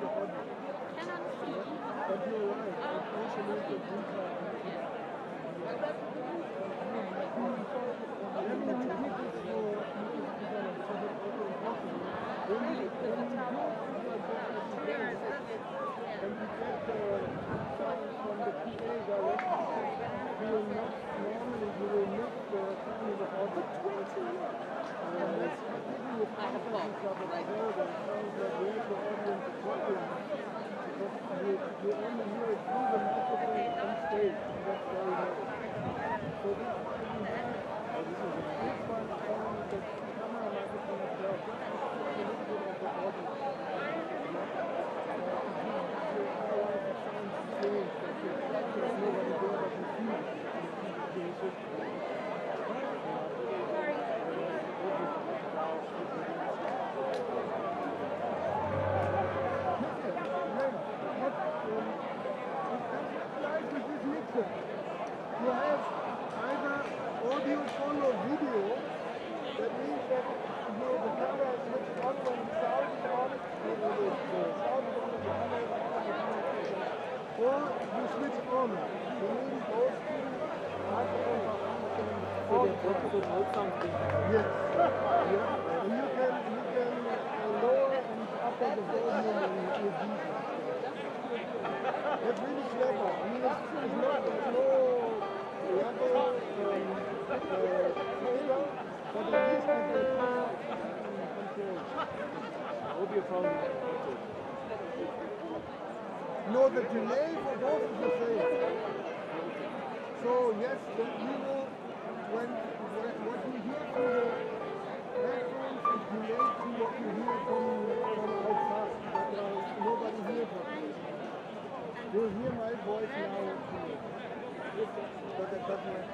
the audience. Cannot see. But you're right, unfortunately, the people and we get from the PA direction, you will not normally you will miss the time of the 20 years. I have thought like the audience is talking because you only hear it through the microphone on stage, and that's very nice. So this is a big one on the camera microphone as well. Just a little bit of the audience. You have either audio phone or video. That means that the camera is switched on when the sound is on, the sound is on, the camera is on, or you switch on. You need both microphones are on. So the note sounds big. Yes. Yeah. And you can lower and up the volume with these. That's really clever. I mean, there's no level failure, but at least with the control. What would be a problem? No, the delay for both is the same. So yes, the evil, when what you hear from the headphones is delayed to what you hear from outside. But nobody hears it. You'll hear my voice now, but it doesn't.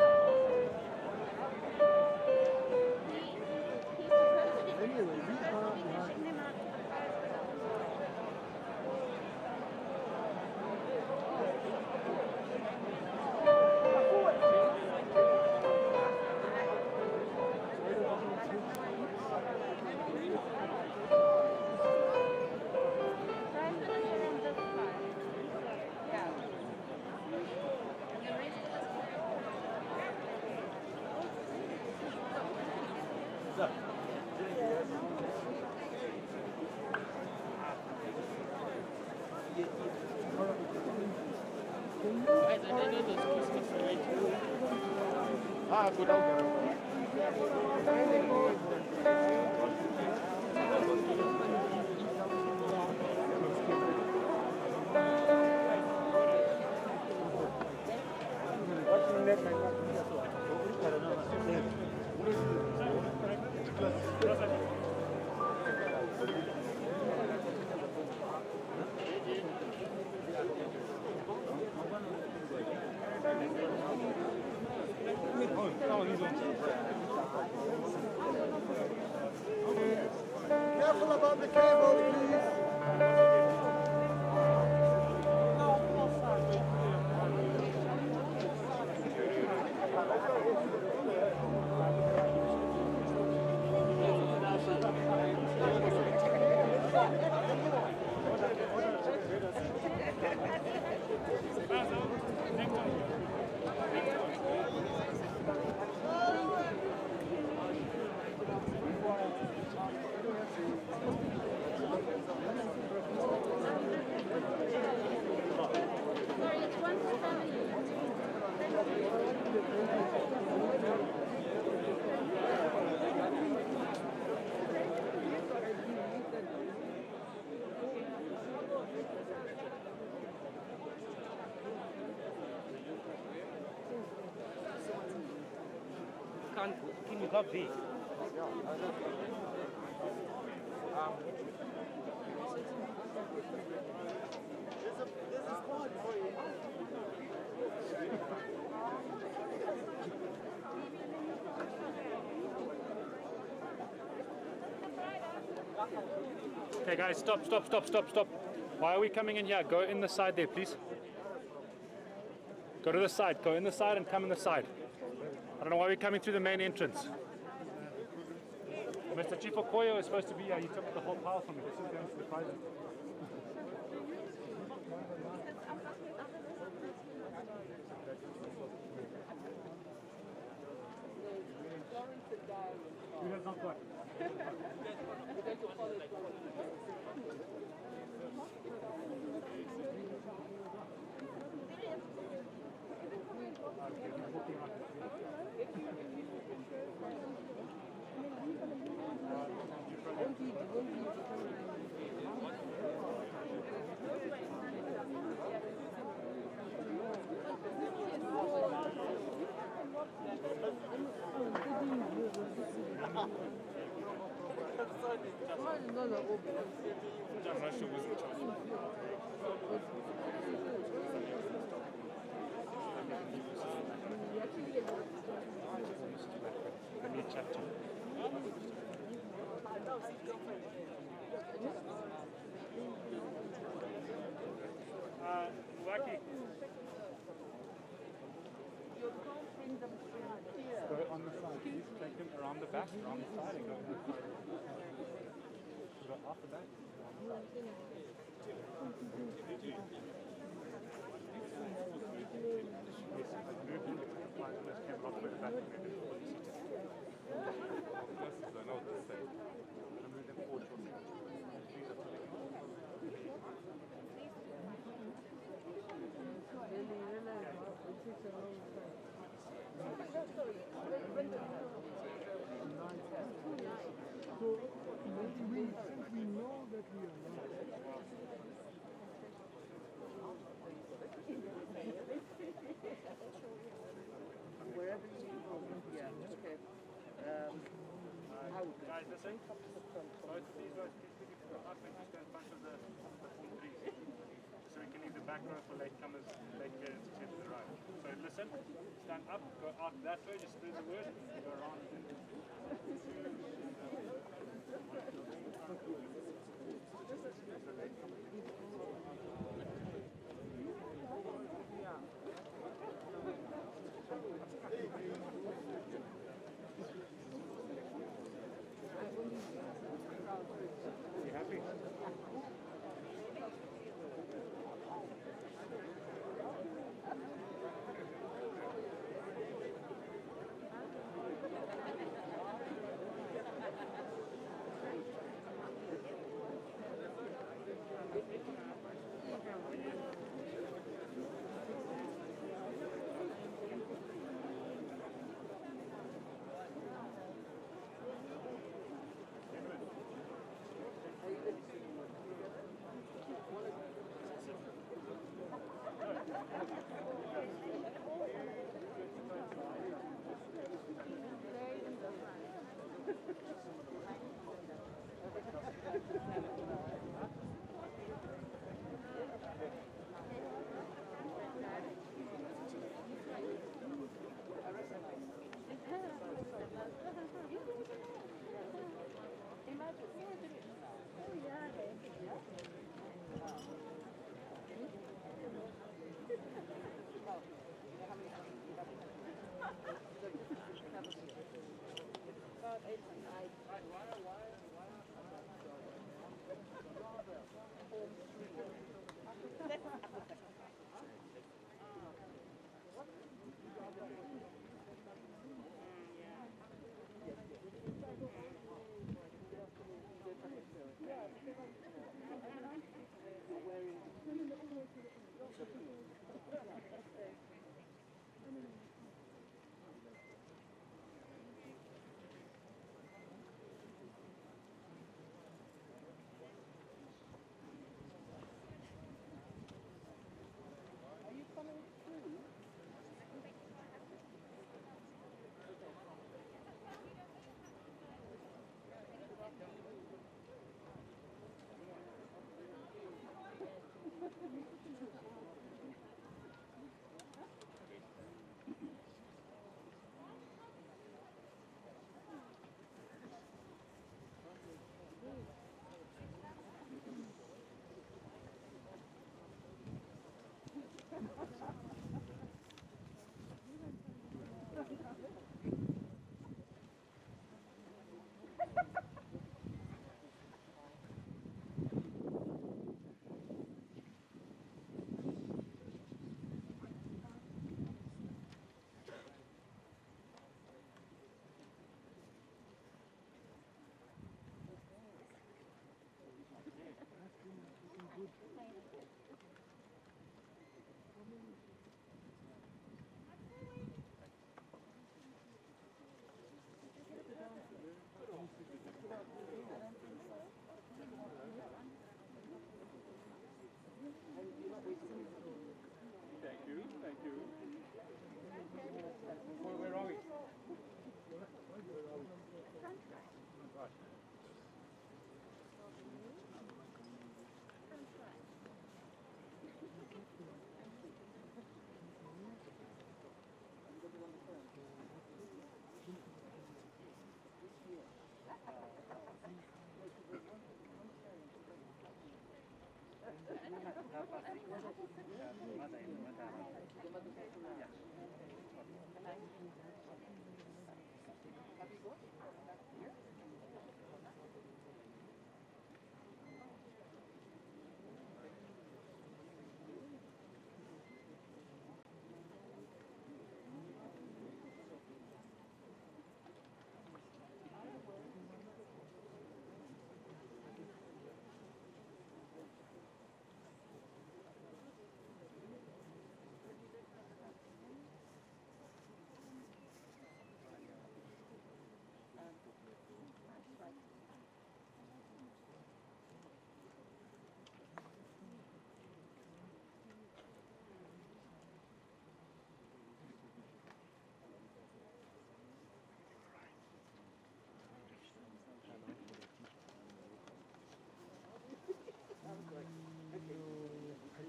Anyway, we are. Ah, good out. Careful about the cable, please. Can you not be? This is quite for you. Okay guys, stop. Why are we coming in here? Go in the side there, please. Go to the side. Go in the side and come in the side. I don't know why we're coming through the main entrance. Mr. Chief Okoyo is supposed to be here. He took the whole pile from me. This is going to the private. You have not got. Wacky. Go on the side. Please take him around the back, around the side, and go on the side. Go off the back. So since we know that we are not. Wherever you go, yeah, okay. Guys, listen. Both of these guys, please pick it up and just go in front of the palm trees. So we can leave the back row for latecomers, late parents, to the right. So listen, stand up, go out that way, just spread the word, go around. You happy? I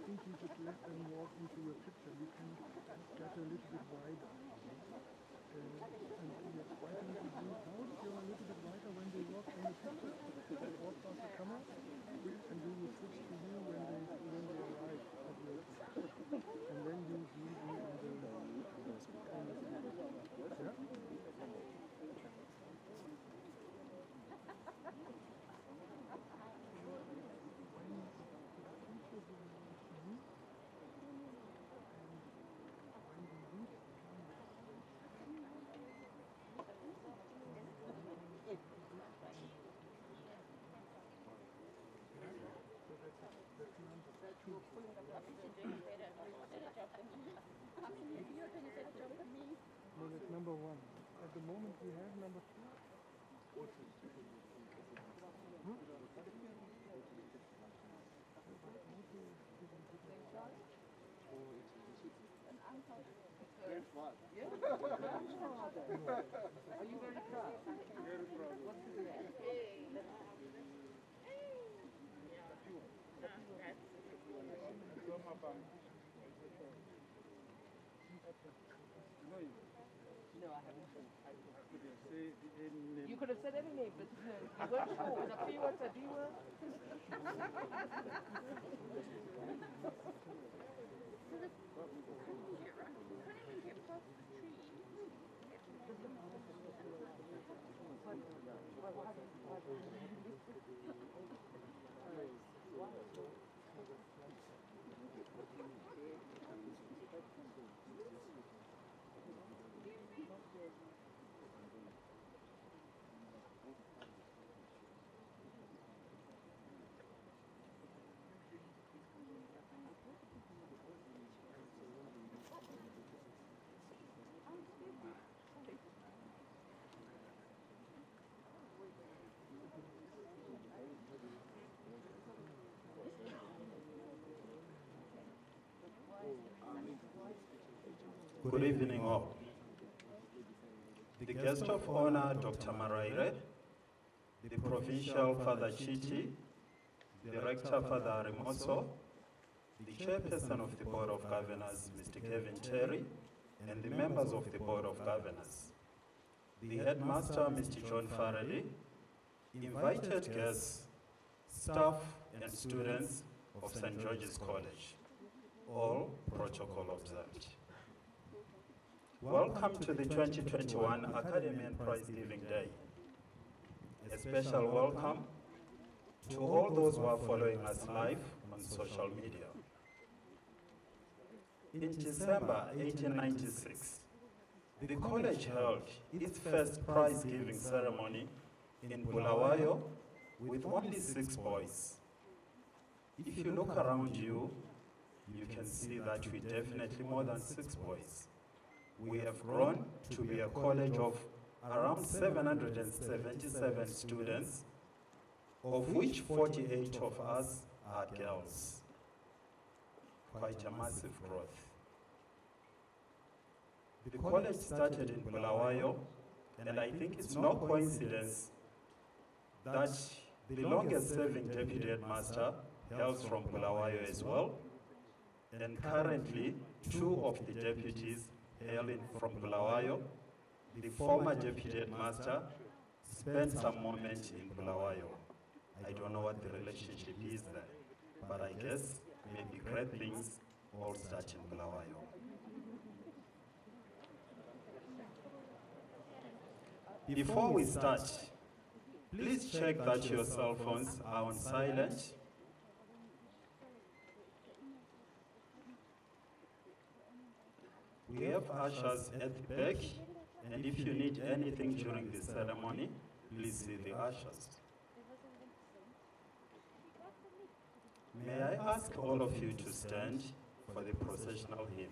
think you just let them walk into your picture. You can get a little bit wider. And yes, why don't you do out? You're a little bit wider when they walk in the picture. They walk past the camera, and we will switch to you when they arrive at your and then you zoom in on the yeah? No, that's number one. At the moment we have number two. Are you very proud? Very proud. What's his name? No, I haven't. You could have said any name, but you weren't sure. Was it a P word, a D word? Good evening all. The guest of honor, Dr. Harare, the Provincial Father Chiti, the Rector Father Remoso, the Chairperson of the Board of Governors, Mr. Kevin Terry, and the members of the Board of Governors, the Headmaster, Mr. John Faraday, invited guests, staff, and students of St. George's College, all protocol observed. Welcome to the 2021 Academy and Prize-Giving Day. A special welcome to all those who are following us live on social media. In December 1896, the college held its first prize-giving ceremony in Bulawayo with only 6 boys. If you look around you, you can see that we're definitely more than 6 boys. We have grown to be a college of around 777 students, of which 48 of us are girls. Quite a massive growth. The college started in Bulawayo, and I think it's no coincidence that the longest serving deputy headmaster hails from Bulawayo as well, and currently 2 of the deputies hailing from Bulawayo. The former deputy headmaster spent some moment in Bulawayo. I don't know what the relationship is there, but I guess maybe great things all start in Bulawayo. Before we start, please check that your cell phones are on silent. We have ushers at the back, and if you need anything during the ceremony, please see the ushers. May I ask all of you to stand for the processional hymn.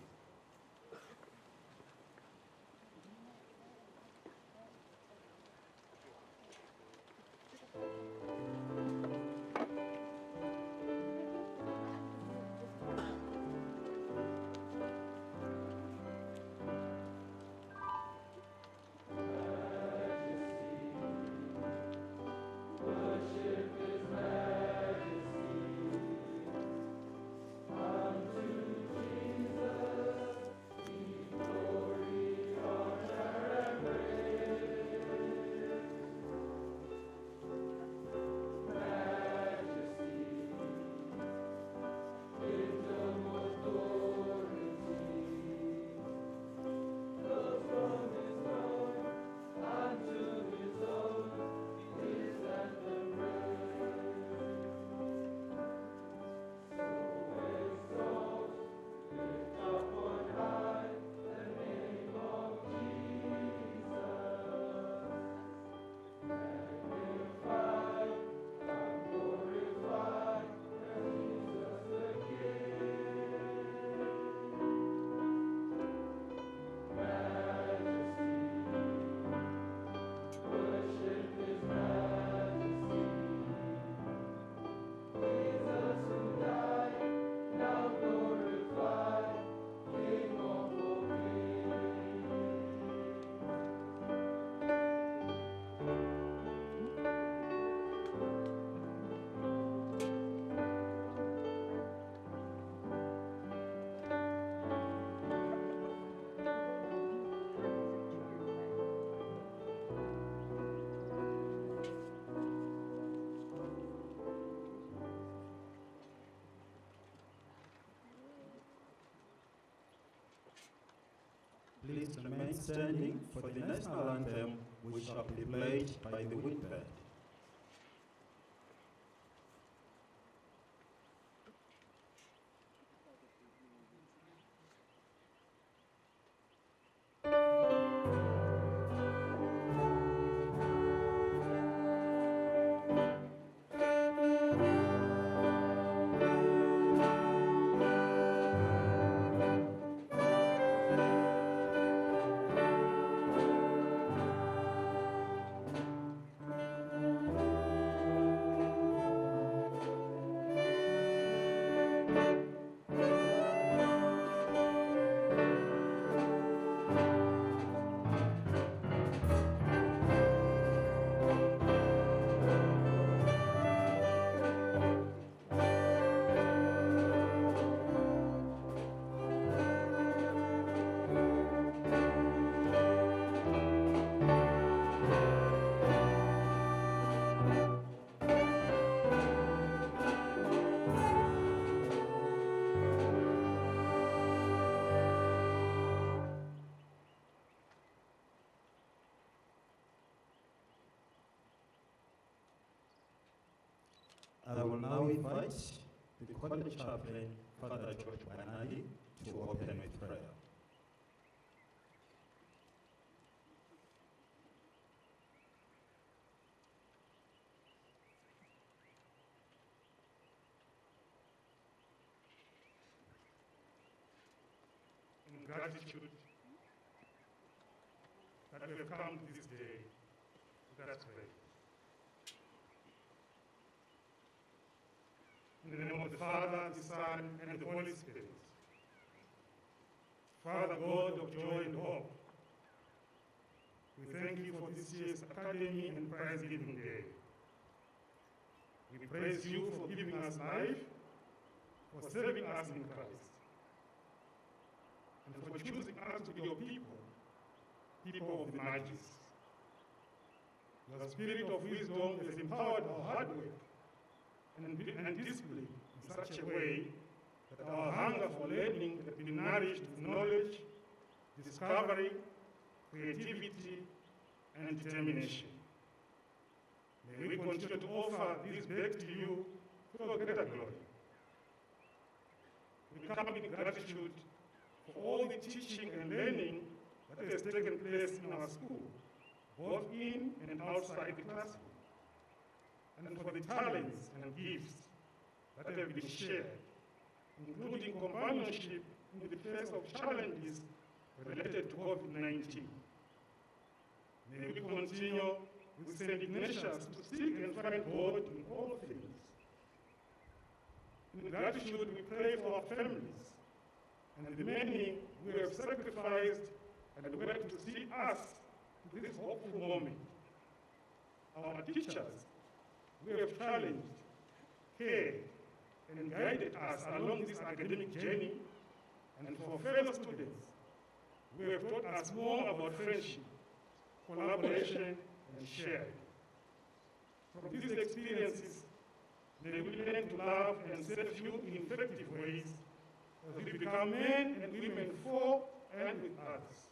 Please remain standing for the national anthem, which shall be played by the wind band. I will now invite the college chaplain, Father George Banadi, to open with prayer. In gratitude that we have come this day, let's pray. In the name of the Father, the Son, and the Holy Spirit. Father God of joy and hope, we thank you for this year's Academy and Prizegiving Day. We praise you for giving us life, for serving us in Christ, and for choosing us to be your people, people of the Magis. Your spirit of wisdom has empowered our hard work and discipline in such a way that nourished with knowledge, discovery, creativity, and determination. May we continue to offer this back to you for your greater glory. We come in gratitude for all the teaching and learning that has taken place in our school, both in and outside the classroom, and for the talents and gifts that have been shared, including companionship in the face of challenges related to COVID-19. May we continue with St. Ignatius to seek and find God in all things. In gratitude, we pray for our families and the many who have sacrificed and worked to see us to this hopeful moment. Our teachers who have challenged, cared, and guided us along this academic journey, and for fellow students who have taught us more about friendship, collaboration, and sharing. From these experiences, may we learn to love and serve you in effective ways as we become men and women for and with others.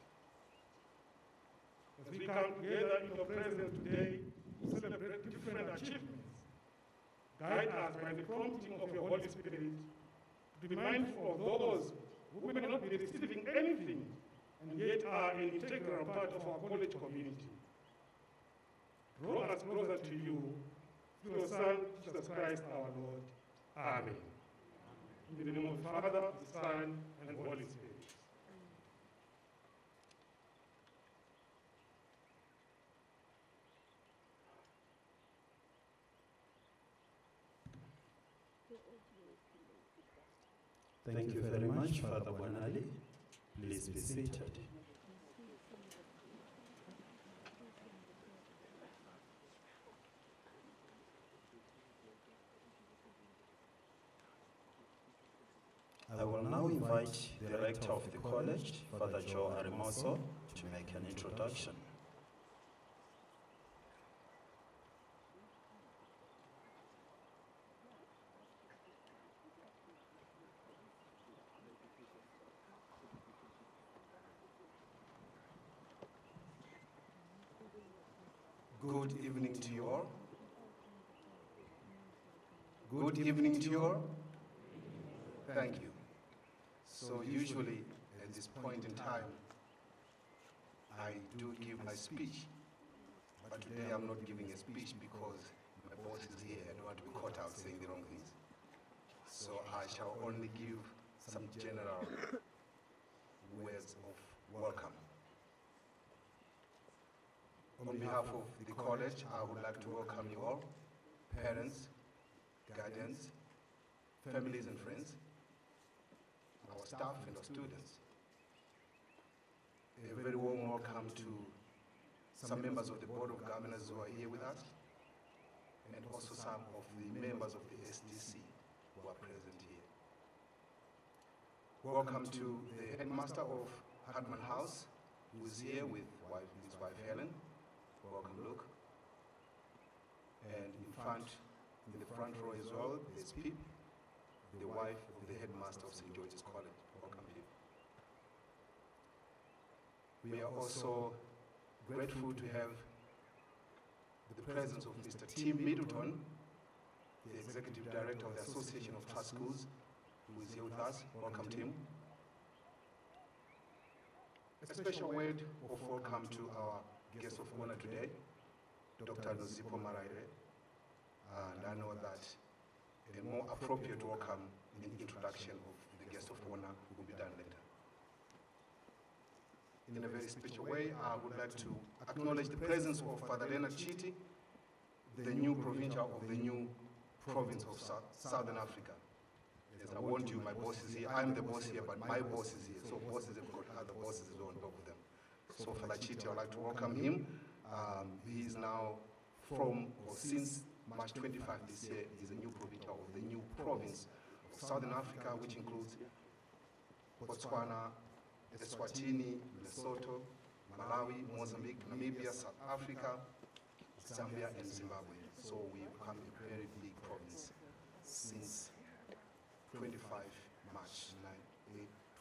As we come together in your presence today to celebrate different achievements, guide us by the prompting of your Holy Spirit to be mindful of those who may not be receiving anything and yet are an integral part of our college community. Draw us closer to you through your Son, Jesus Christ our Lord. Amen. In the name of the Father, the Son, and the Holy Spirit. Thank you very much, Father Wanali. Please be seated. I will now invite the Rector of the College, Father Joe Arimoso, to make an introduction. Good evening to you all. Good evening to you all. Thank you. So usually at this point in time, I do give my speech, but today I'm not giving a speech because my boss is here. I don't want to be caught out saying the wrong things. So I shall only give some general words of welcome. On behalf of the college, I would like to welcome you all, parents, guardians, families and friends, our staff and our students. A very warm welcome to some members of the Board of Governors who are here with us, and also some of the members of the SDC who are present here. Welcome to the Headmaster of Hartman House, who is here with his wife Helen. Welcome, Luke. And in the front row as well, there's Pip, the wife of the Headmaster of St. George's College. Welcome, Pip. We are also grateful to have the presence of Mr. Tim Middleton, the Executive Director of the Association of Trust Schools, who is here with us. Welcome, Tim. A special word of welcome to our guest of honor today, Dr. Nozipo Maraire, and I know that a more appropriate welcome in the introduction of the guest of honor will be done later. In a very special way, I would like to acknowledge the presence of Father Leonard Chiti, the new provincial of the new province of Southern Africa. As I warned you, my boss is here. I'm the boss here, but my boss is here, so bosses have got other bosses as well on top of them. So Father Chiti, I'd like to welcome him. He is now since March 25 this year, he's a new provincial of the new province of Southern Africa, which includes Botswana, Eswatini, Lesotho, Malawi, Mozambique, Namibia, South Africa, Zambia, and Zimbabwe. So we've become a very big province since 25 March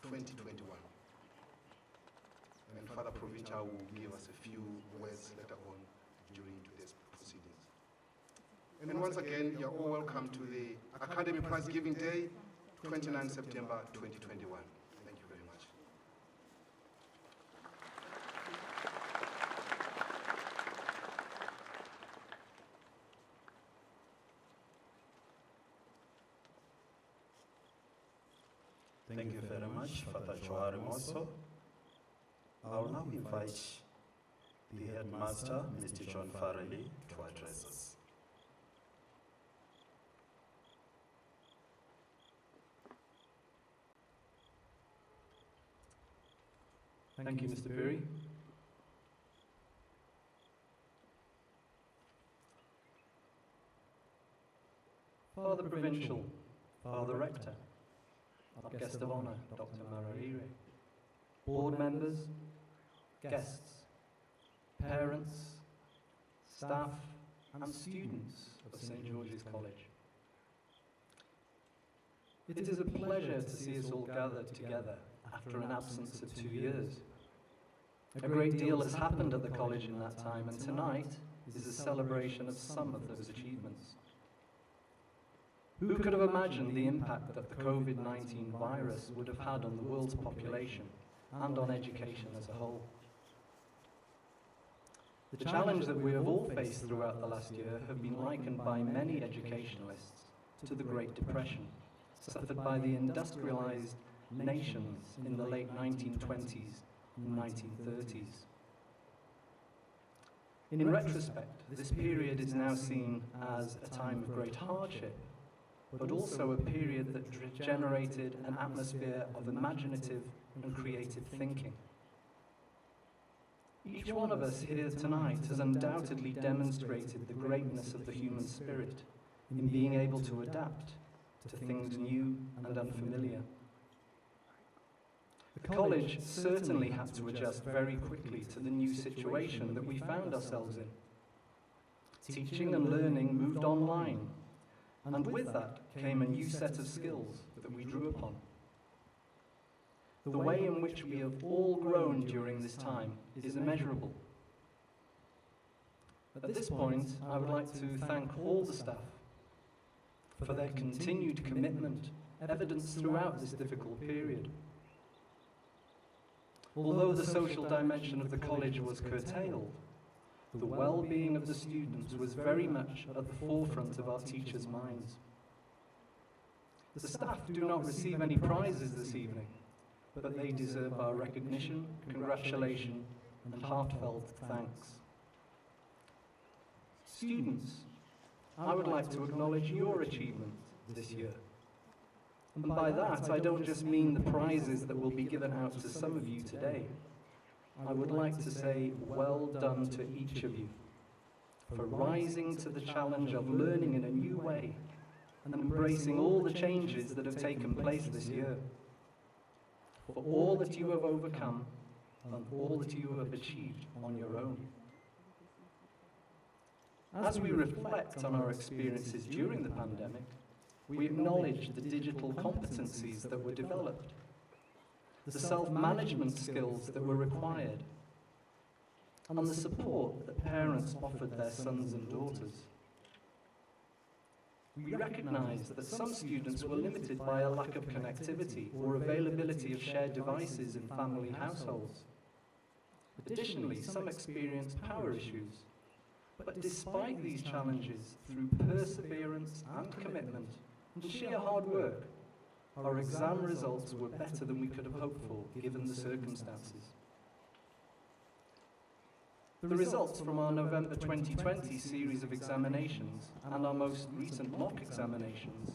2021. And Father Provincial will give us a few words later on during today's proceedings. And once again, you're all welcome to the Academy Prize Giving Day, 29 September 2021. Thank you very much. Thank you very much, Father Johari Moso. I will now invite the Headmaster, Mr. John Farrelly, to address us. Thank you, Mr. Puri. Father Provincial, Father Rector, our guest of honour, Dr. Harare, board members, guests, parents, staff and students of St. George's College. It is a pleasure to see us all gathered together after an absence of 2 years. A great deal has happened at the college in that time, and tonight is a celebration of some of those achievements. Who could have imagined the impact that the COVID-19 virus would have had on the world's population and on education as a whole? The challenge that we have all faced throughout the last year have been likened by many educationalists to the Great Depression, suffered by the industrialized nations in the late 1920s and 1930s. In retrospect, this period is now seen as a time of great hardship, but also a period that generated an atmosphere of imaginative and creative thinking. Each one of us here tonight has undoubtedly demonstrated the greatness of the human spirit in being able to adapt to things new and unfamiliar. The college certainly had to adjust very quickly to the new situation that we found ourselves in. Teaching and learning moved online, and with that came a new set of skills that we drew upon. The way in which we have all grown during this time is immeasurable. At this point, I would like to thank all the staff for their continued commitment, evidenced throughout this difficult period. Although the social dimension of the college was curtailed, the well-being of the students was very much at the forefront of our teachers' minds. The staff do not receive any prizes this evening, but they deserve our recognition, congratulation, and heartfelt thanks. Students, I would like to acknowledge your achievement this year. And by that, I don't just mean the prizes that will be given out to some of you today. I would like to say well done to each of you for rising to the challenge of learning in a new way and embracing all the changes that have taken place this year. For all that you have overcome and all that you have achieved on your own. As we reflect on our experiences during the pandemic, we acknowledge the digital competencies that were developed, the self-management skills that were required, and the support that parents offered their sons and daughters. We recognize that some students were limited by a lack of connectivity or availability of shared devices in family households. Additionally, some experienced power issues. But despite these challenges, through perseverance and commitment and sheer hard work, our exam results were better than we could have hoped for, given the circumstances. The results from our November 2020 series of examinations and our most recent mock examinations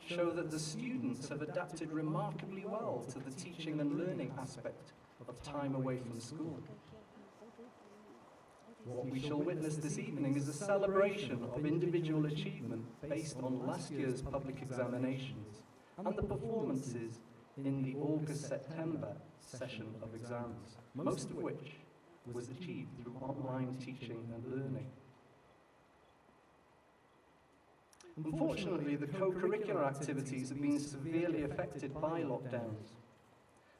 show that the students have adapted remarkably well to the teaching and learning aspect of time away from school. What we shall witness this evening is a celebration of individual achievement based on last year's public examinations and the performances in the August-September session of exams, most of which was achieved through online teaching and learning. Unfortunately, the co-curricular activities have been severely affected by lockdowns.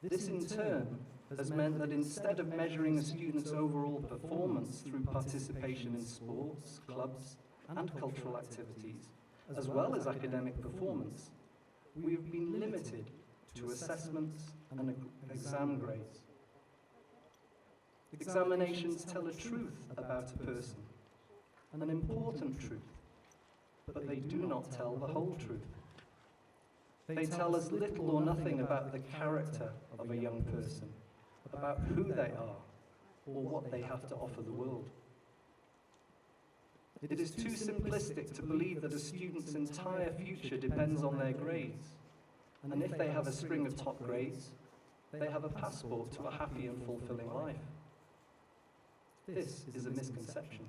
This in turn has meant that instead of measuring a student's overall performance through participation in sports, clubs, and cultural activities, as well as academic performance, we have been limited to assessments and exam grades. Examinations tell a truth about a person, an important truth, but they do not tell the whole truth. They tell us little or nothing about the character of a young person, about who they are, or what they have to offer the world. It is too simplistic to believe that a student's entire future depends on their grades, and if they have a string of top grades, they have a passport to a happy and fulfilling life. This is a misconception.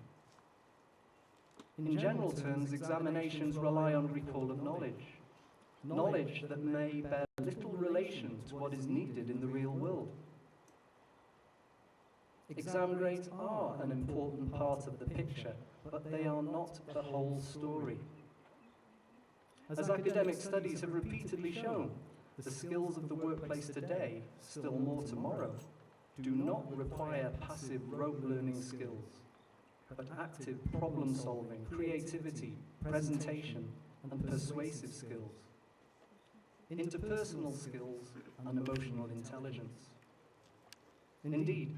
In general terms, examinations rely on recall of knowledge that may bear little relation to what is needed in the real world. Exam grades are an important part of the picture, but they are not the whole story. As academic studies have repeatedly shown, the skills of the workplace today, still more tomorrow, do not require passive rote learning skills, but active problem solving, creativity, presentation, and persuasive skills, interpersonal skills, and emotional intelligence. Indeed,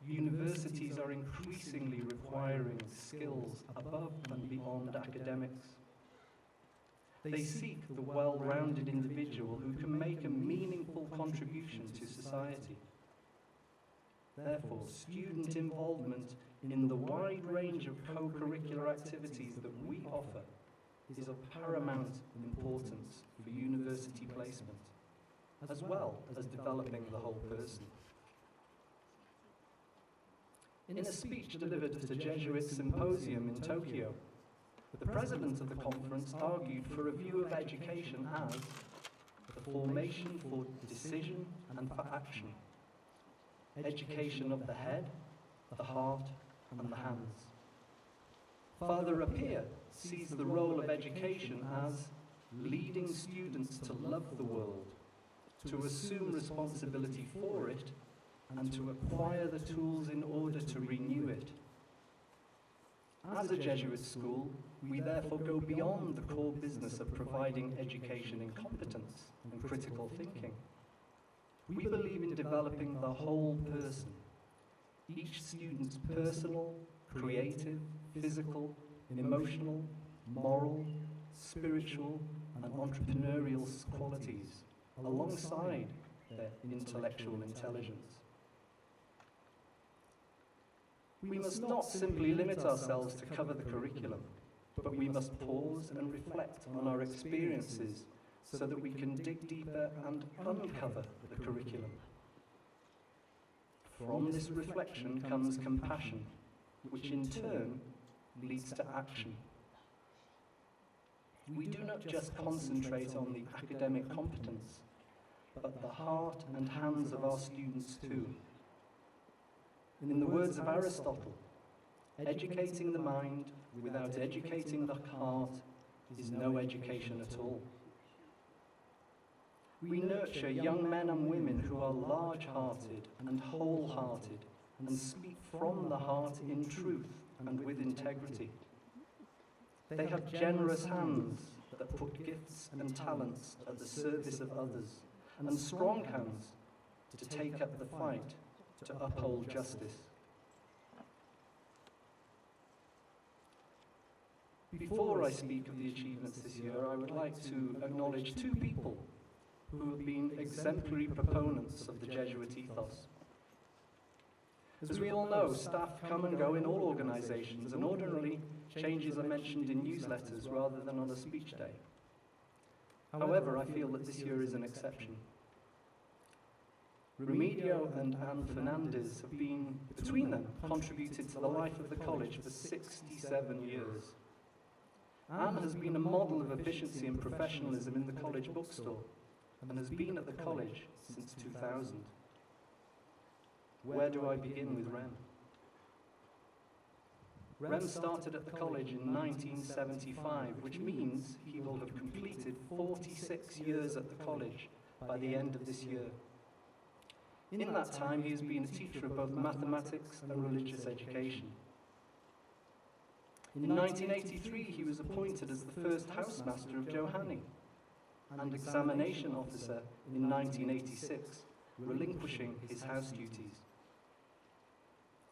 universities are increasingly requiring skills above and beyond academics. They seek the well-rounded individual who can make a meaningful contribution to society. Therefore, student involvement in the wide range of co-curricular activities that we offer is of paramount importance for university placement, as well as developing the whole person. In a speech delivered at a Jesuit symposium in Tokyo, the president of the conference argued for a view of education as the formation for decision and for action, education of the head, the heart, and the hands. Father Rapier sees the role of education as leading students to love the world, to assume responsibility for it, and to acquire the tools in order to renew it. As a Jesuit school, we therefore go beyond the core business of providing education in competence and critical thinking. We believe in developing the whole person, each student's personal, creative, physical, emotional, moral, spiritual, and entrepreneurial qualities, alongside their intellectual intelligence. We must not simply limit ourselves to cover the curriculum, but we must pause and reflect on our experiences so that we can dig deeper and uncover the curriculum. From this reflection comes compassion, which in turn leads to action. We do not just concentrate on the academic competence, but the heart and hands of our students too. In the words of Aristotle, educating the mind without educating the heart is no education at all. We nurture young men and women who are large-hearted and whole-hearted and speak from the heart in truth and with integrity. They have generous hands that put gifts and talents at the service of others, and strong hands to take up the fight to uphold justice. Before I speak of the achievements this year, I would like to acknowledge two people who have been exemplary proponents of the Jesuit ethos. As we all know, staff come and go in all organizations, and ordinarily changes are mentioned in newsletters rather than on a speech day. However, I feel that this year is an exception. Remigio and Anne Fernandez have been, between them, contributed to the life of the college for 67 years. Anne has been a model of efficiency and professionalism in the college bookstore, and has been at the college since 2000. Where do I begin with Rem? Rem started at the college in 1975, which means he will have completed 46 years at the college by the end of this year. In that time, he has been a teacher of both mathematics and religious education. In 1983, he was appointed as the first housemaster of Johanning and examination officer in 1986, relinquishing his house duties.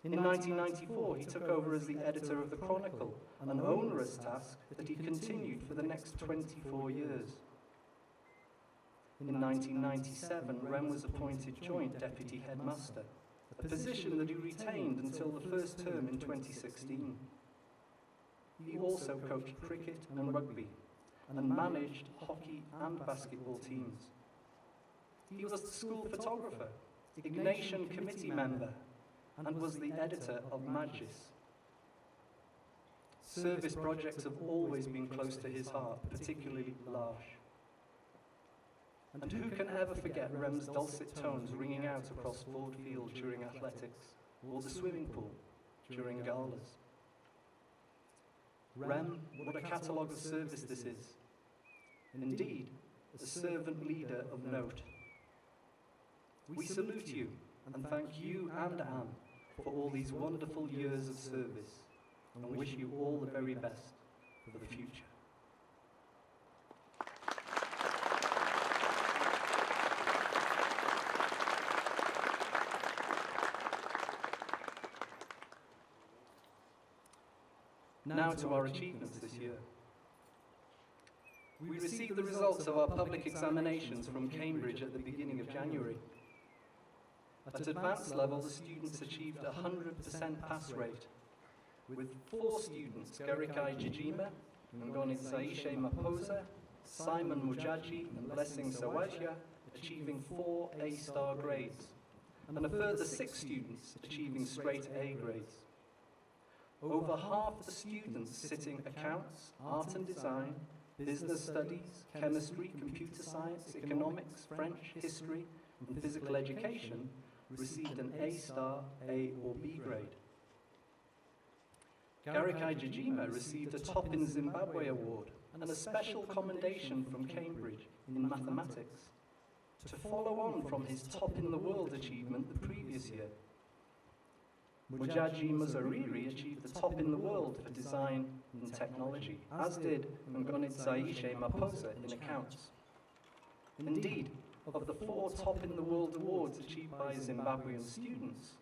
In 1994, he took over as the editor of the Chronicle, an onerous task that he continued for the next 24 years. In 1997, Rem was appointed joint deputy headmaster, a position that he retained until the first term in 2016. He also coached cricket and rugby, and managed hockey and basketball teams. He was the school photographer, Ignatian committee member, and was the editor of Magis. Service projects have always been close to his heart, particularly L'Arche. And who can ever forget Rem's dulcet tones ringing out across Ford Field during athletics, or the swimming pool during galas? Rem, what a catalogue of service this is. Indeed, a servant leader of note. We salute you and thank you and Anne for all these wonderful years of service and wish you all the very best for the future. Now to our achievements this year. We received the results of our public examinations from Cambridge at the beginning of January. At advanced level, the students achieved a 100% pass rate, with 4 students, Garikai Jijima, Ngonit Saishe Maposa, Simon Mujaji, and Blessing Sawajya, achieving 4 A-star grades, and a further 6 students achieving straight A grades. Over half the students sitting accounts, art and design, business studies, chemistry, computer science, economics, French, history, and physical education received an A-star, A or B grade. Garikai Jijima received a Top in Zimbabwe award and a special commendation from Cambridge in mathematics, to follow on from his Top in the World achievement the previous year. Mujaji Muzariri achieved the Top in the World for design and technology, as did Ngonit Saishe Maposa in accounts. Indeed, of the 4 Top in the World awards achieved by Zimbabwean students,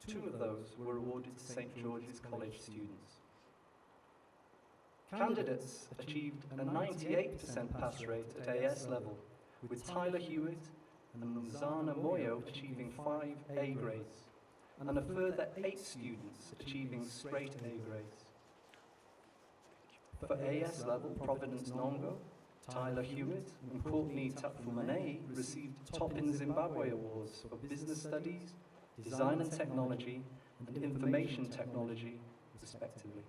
2 of those were awarded to St. George's College students. Candidates achieved a 98% pass rate at AS level, with Tyler Hewitt and Muzana Moyo achieving 5 A grades, and a further 8 students achieving straight A grades. For AS level, Providence Nongo, Tyler Hewitt, and Courtney Tapfumanei received Top in Zimbabwe awards for business studies, design and technology, and information technology, respectively.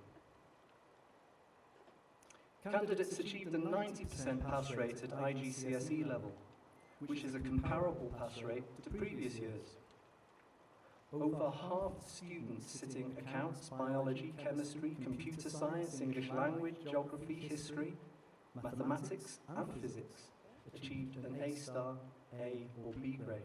Candidates achieved a 90% pass rate at IGCSE level, which is a comparable pass rate to previous years. Over half students sitting accounts, biology, chemistry, computer science, English language, geography, history, mathematics, and physics achieved an A-star, A or B grade.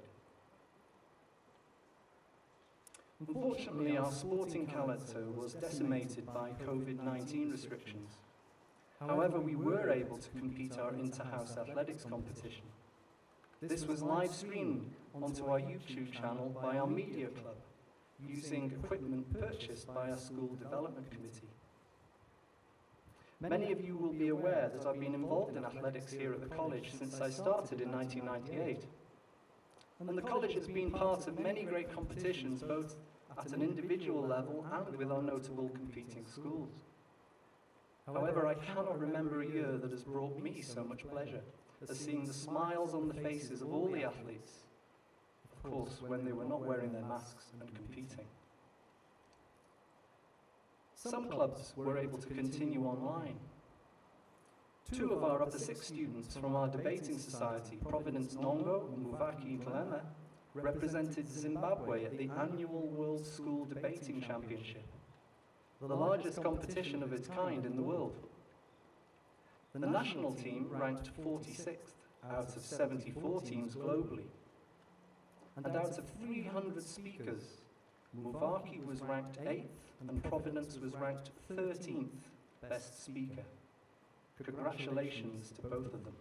Unfortunately, our sporting calendar was decimated by COVID-19 restrictions. However, we were able to compete our inter-house athletics competition. This was live streamed onto our YouTube channel by our media club, using equipment purchased by our school development committee. Many of you will be aware that I've been involved in athletics here at the college since I started in 1998. And the college has been part of many great competitions, both at an individual level and with our notable competing schools. However, I cannot remember a year that has brought me so much pleasure as seeing the smiles on the faces of all the athletes, of course, when they were not wearing their masks and competing. Some clubs were able to continue online. 2 of our upper 6 students from our debating society, Providence Nongo and Muvaki Kalema, represented Zimbabwe at the annual World School Debating Championship, the largest competition of its kind in the world. The national team ranked 46th out of 74 teams globally. and out of 300 speakers, Muvaki was ranked 8th and Providence was ranked 13th best speaker. Congratulations to both of them.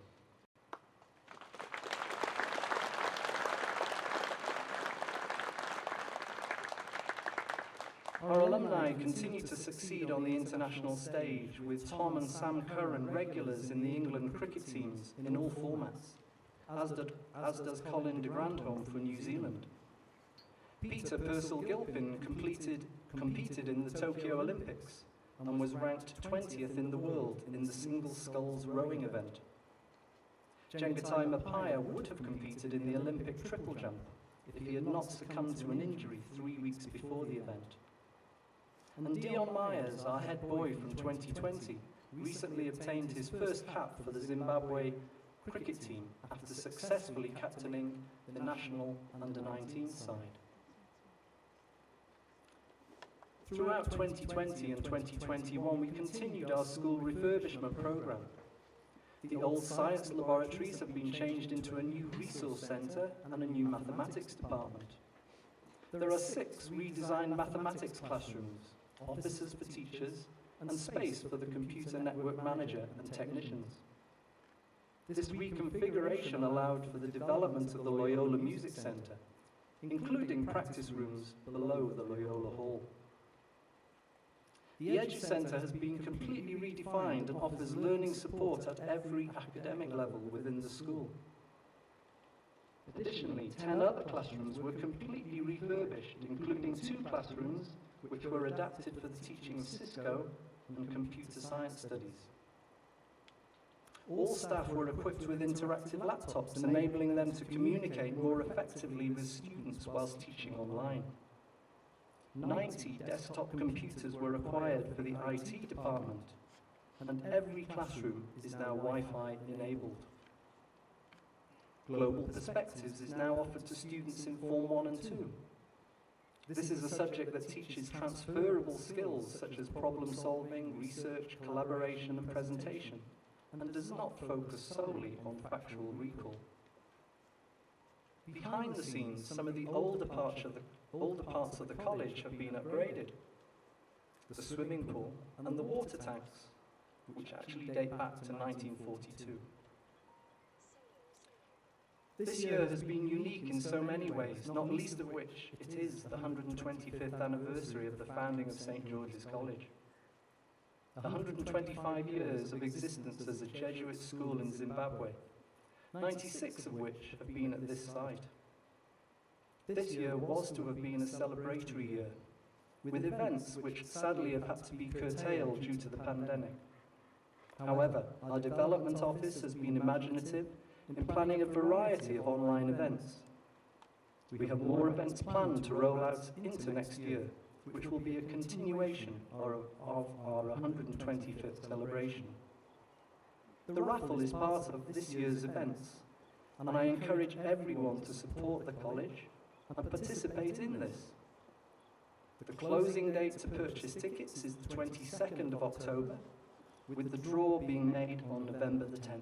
Our alumni continue to succeed on the international stage, with Tom and Sam Curran regulars in the England cricket teams in all formats, as does Colin de Grandhomme for New Zealand. Peter Purcell-Gilpin competed in the Tokyo Olympics and was ranked 20th in the world in the single sculls rowing event. Jengatai Mapaya would have competed in the Olympic triple jump if he had not succumbed to an injury 3 weeks before the event. And Dion Myers, our head boy from 2020, recently obtained his first cap for the Zimbabwe cricket team after successfully captaining the national under-19 side. Throughout 2020 and 2021, we continued our school refurbishment programme. The old science laboratories have been changed into a new resource centre and a new mathematics department. There are 6 redesigned mathematics classrooms, offices for teachers, and space for the computer network manager and technicians. This reconfiguration allowed for the development of the Loyola Music Centre, including practice rooms below the Loyola Hall. The Edge Centre has been completely redefined and offers learning support at every academic level within the school. Additionally, 10 other classrooms were completely refurbished, including 2 classrooms which were adapted for the teaching of Cisco and computer science studies. All staff were equipped with interactive laptops, enabling them to communicate more effectively with students whilst teaching online. 90 desktop computers were acquired for the IT department, and every classroom is now Wi-Fi enabled. Global Perspectives is now offered to students in Form 1 and 2. This is a subject that teaches transferable skills such as problem solving, research, collaboration and presentation, and does not focus solely on factual recall. Behind the scenes, some of the older parts of the college have been upgraded. The swimming pool and the water tanks, which actually date back to 1942. This year has been unique in so many ways, not least of which it is the 125th anniversary of the founding of St. George's College. 125 years of existence as a Jesuit school in Zimbabwe, 96 of which have been at this site. This year was to have been a celebratory year, with events which sadly have had to be curtailed due to the pandemic. However, our development office has been imaginative in planning a variety of online events. We have more events planned to roll out into next year, which will be a continuation of our 125th celebration. The raffle is part of this year's events, and I encourage everyone to support the college and participate in this. The closing date to purchase tickets is the 22nd of October, with the draw being made on November the 10th.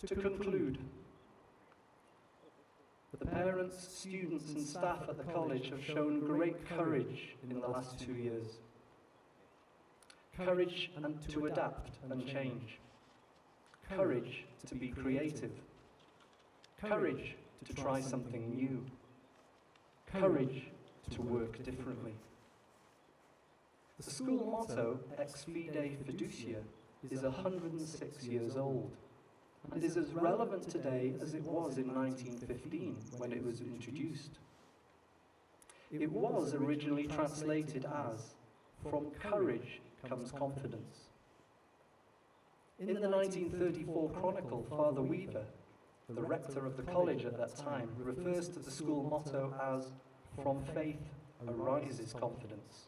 To conclude, the parents, students and staff at the college have shown great courage in the last 2 years. Courage to adapt and change. Courage to be creative. Courage to try something new. Courage to work differently. The school motto, Ex Fide Fiducia, is 106 years old, and is as relevant today as it was in 1915 when it was introduced. It was originally translated as, "From courage comes confidence." In the 1934 Chronicle, Father Weaver, the rector of the college at that time, refers to the school motto as, "From faith arises confidence."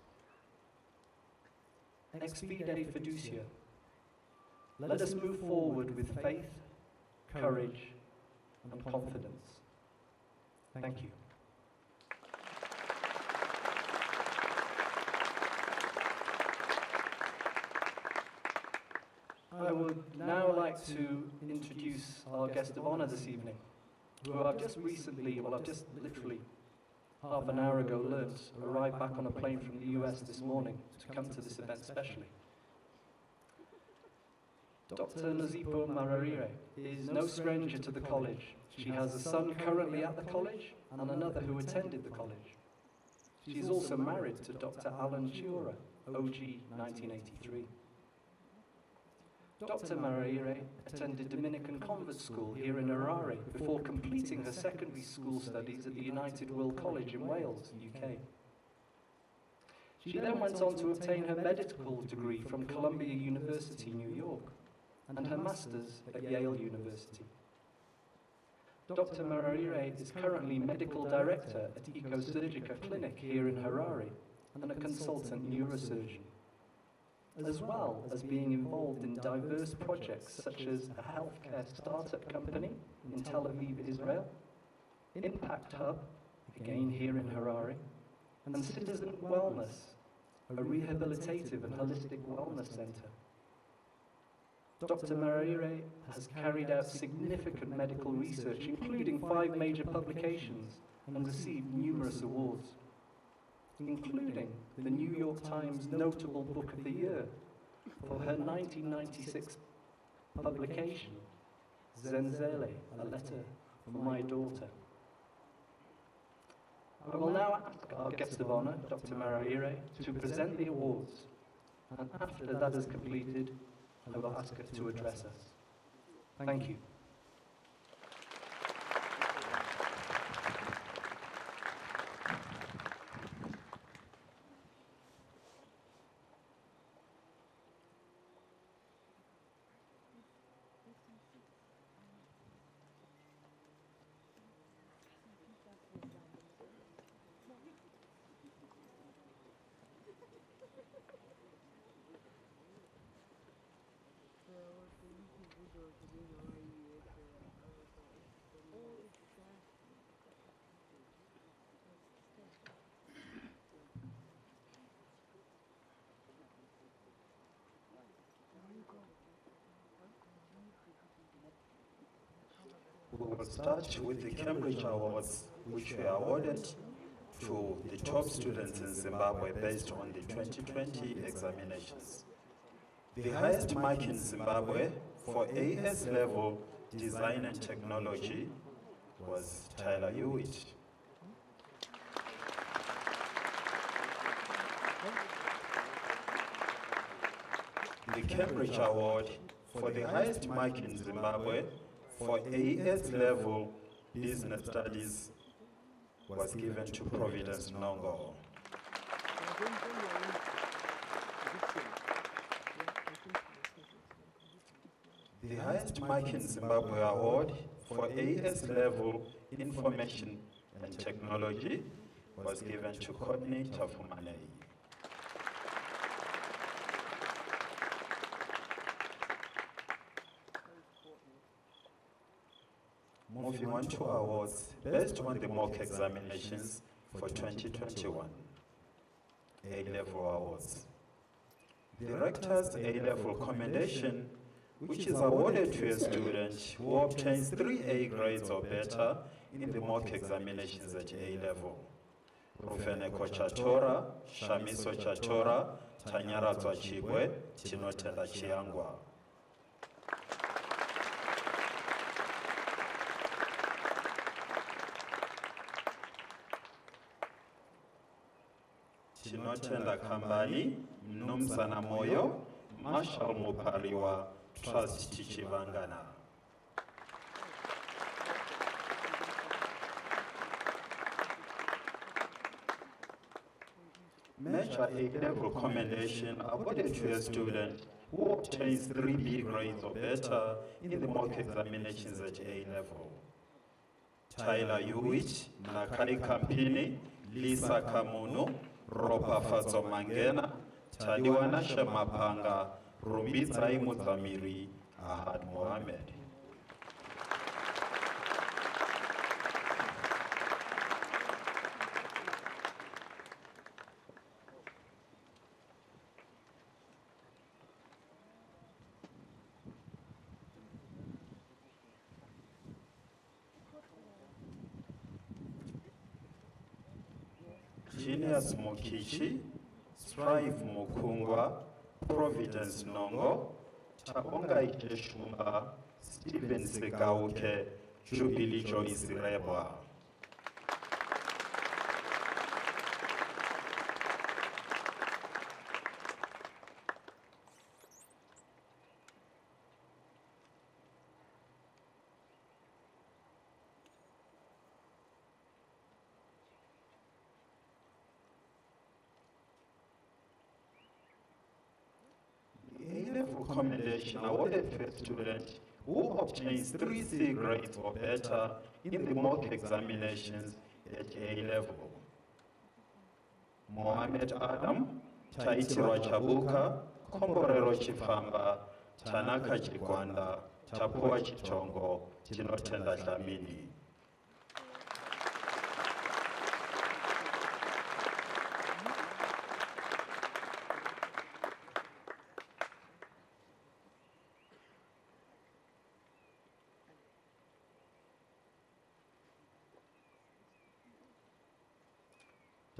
Ex Fide Fiducia. Let us move forward with faith, courage, and confidence. Thank you. I would now like to introduce our guest of honour this evening, who I've just recently, well, I've just literally half an hour ago learnt, arrived back on a plane from the US this morning to come to this event specially. Dr. Nozipo Mararire is no stranger to the college. She has a son currently at the college and another who attended the college. She is also married to Dr. Alan Chiura, OG 1983. Dr. Mararire attended Dominican Convent School here in Harare before completing her secondary school studies at the United World College in Wales, UK. She then went on to obtain her medical degree from Columbia University, New York, and her master's at Yale University. Dr. Mararire is currently medical director at Ecosurgica Clinic here in Harare and a consultant neurosurgeon, as well as being involved in diverse projects such as a healthcare startup company in Tel Aviv, Israel, Impact Hub, again here in Harare, and Citizen Wellness, a rehabilitative and holistic wellness center. Dr. Mararire has carried out significant medical research, including 5 major publications, and received numerous awards, including the New York Times Notable Book of the Year for her 1996 publication, Zenzele, a letter from my daughter. I will now ask our guest of honour, Dr. Mararire, to present the awards, and after that is completed, I will ask her to address us. Thank you. We will start with the Cambridge Awards, which were awarded to the top students in Zimbabwe based on the 2020 examinations. The highest mark in Zimbabwe for AS level design and technology was Tyler Hewitt. The Cambridge Award for the highest mark in Zimbabwe for AS level business studies was given to Providence Nongo. The highest mark in Zimbabwe award for AS level information and technology was given to Courtney Tafumane. Moving on to awards based on the mock examinations for 2021. A-level awards. The Rector's A-level commendation, which is awarded to a student who obtains 3 A grades or better in the mock examinations at A-level. Rufeneko Chatora, Shamiso Chatora, Tanyaratswa Chibwe, Tinotela Chiangwa. Tinotenda Kambani, Mnumzana Moyo, Marshall Mupariwa, Trust Tichivangana. Major A-level commendation awarded to a student who obtains 3 B grades or better in the mock examinations at A-level. Tyler Hewitt, Nakai Kampini, Lisa Kamuno, Ropa Fatso Mangena, Taliwana Shemapanga, Rumbizai Muzamiri, Ahad Mohamed. Genius Mokichi, Strive Mukungwa, Providence Nongo, Tabonga Ikeshumba, Stephen Segauke, Jubilee Joyce Reba. A-level commendation awarded to a student who obtains 3C grades or better in the mock examinations at A-level. Mohamed Adam, Taitirwa Chabuka, Komborero Chifamba, Tanaka Chigwanda, Tapua Chitongo, Tinotenda Dlamini.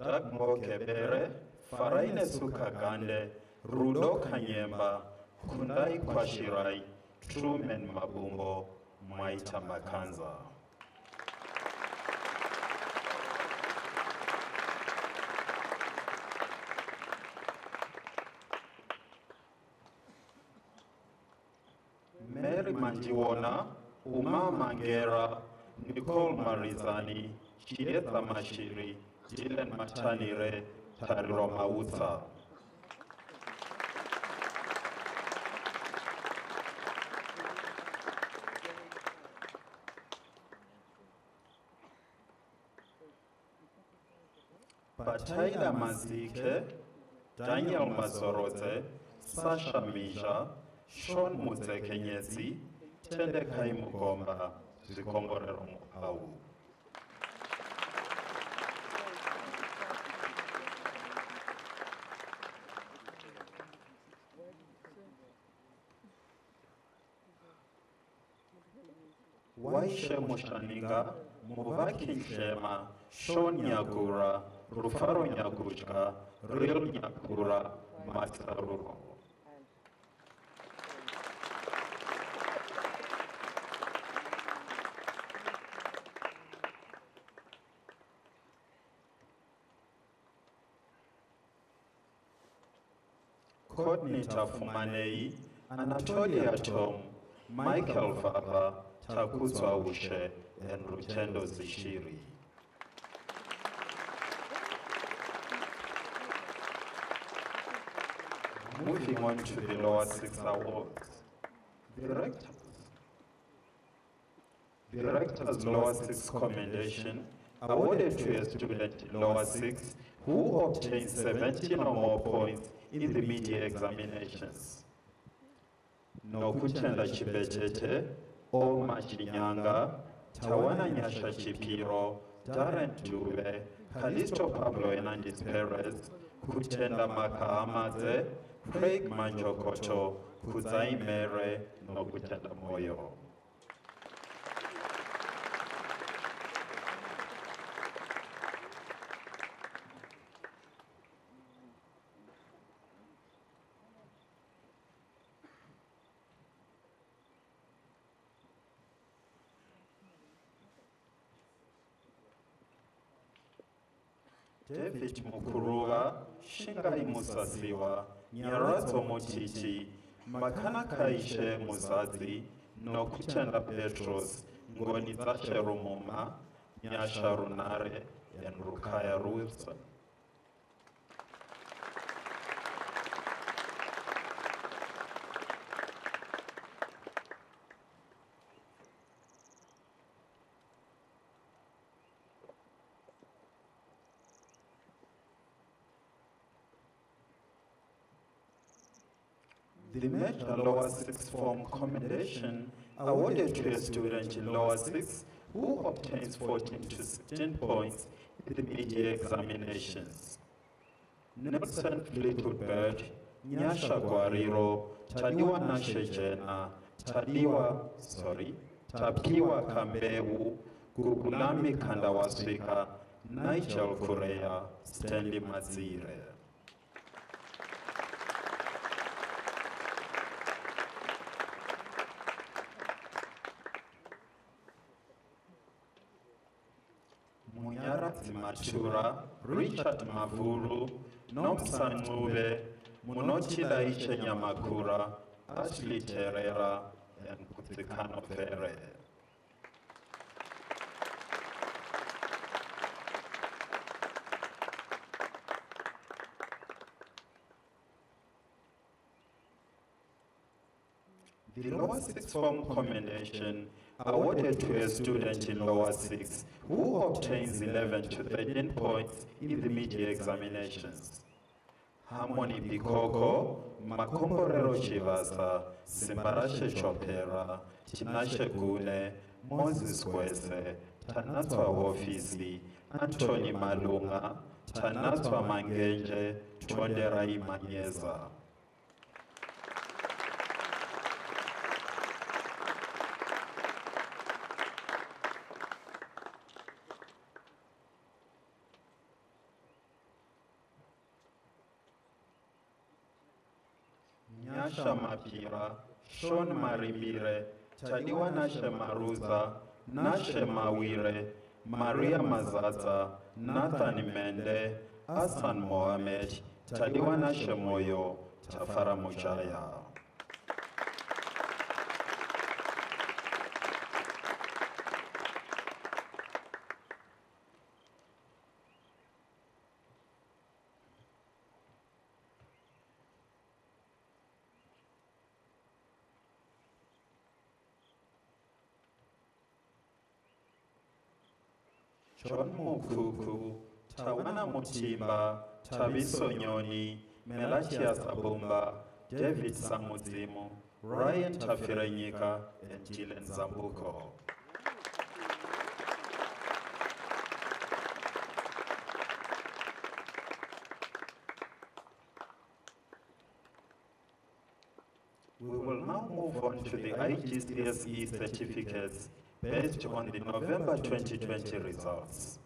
Doug Mokebere, Faraine Sukagande, Rudo Kanyemba, Kundai Kwashirai, Truman Mabumbo, Maita Makanza. Mary Manjiwona, Uma Mangera, Nicole Marizani, Chieta Mashiri, Dylan Matanire, Tariro Mauta. Bataila Mazike, Daniel Mazoroze, Sasha Mija, Sean Mutsekenyezi, Tendekai Mugomba, Zikomborero Mupau. Waishe Mushaninga, Muvaki Shema, Sean Nyagura, Rufaro Nyaguchka, Real Nyagura, Matsaruro. Coordinator Fumanei, Anatolia Tom, Michael Fava, Takuzwa Ushe, and Rutendo Zishiri. Moving on to the lower 6 awards. The Rector's lower 6 commendation awarded to a student in lower 6 who obtained 17 or more points in the media examinations. Nokutenda Chibetete, Oma Chinyanga, Tawana Nyasha Chipiro, Darren Dube, Calisto Pablo Hernandez Perez, Kutenda Maka Amaze, Craig Manjokoto, Kuzai Mere, Nokutenda Moyo. David Mukuruwa, Shingai Musasiwa, Nyarazo Mochichi, Makana Kaishe Muzazi, Nokutenda Petros, Ngoni Zashe Rumuma, Nyasha Runare, and Rukaya Wilson. The major lower 6 form commendation awarded to a student in lower 6 who obtains 14 to 16 points in the media examinations. Nelson Fleetwood Bird, Nyasha Guariro, Tapiwa Kambeu, Gugulami Kandawaswika, Nigel Correa, Stanley Mazire. Munyaradzi Matura, Richard Mavuru, Nomsan Mube, Munotila Ishe Nyamakura, Ashley Terera, and Kutikano Ferre. The lower sixth form commendation awarded to a student in lower six who obtains 11 to 13 points in the mid-year examinations. Harmony Bikoko, Makomborero Chivasa, Simbarashe Chopera, Tinashe Gune, Moses Kwese, Tanatwa Wofisi, Anthony Malunga, Tanatwa Mangenje, Tonderai Manyeza. Nyasha Mapira, Sean Maribire, Tadiwa Nashe Maruza, Nashe Mawire, Maria Mazaza, Nathan Mende, Hassan Mohamed, Tadiwa Nashe Moyo, Tafara Mujaya. John Mukuku, Tawana Mutimba, Tabiso Nyoni, Melatias Abumba, David Samuzimu, Ryan Tafirenyika, and Dylan Zambuko. We will now move on to the IGCSE certificates based on the November 2020 results.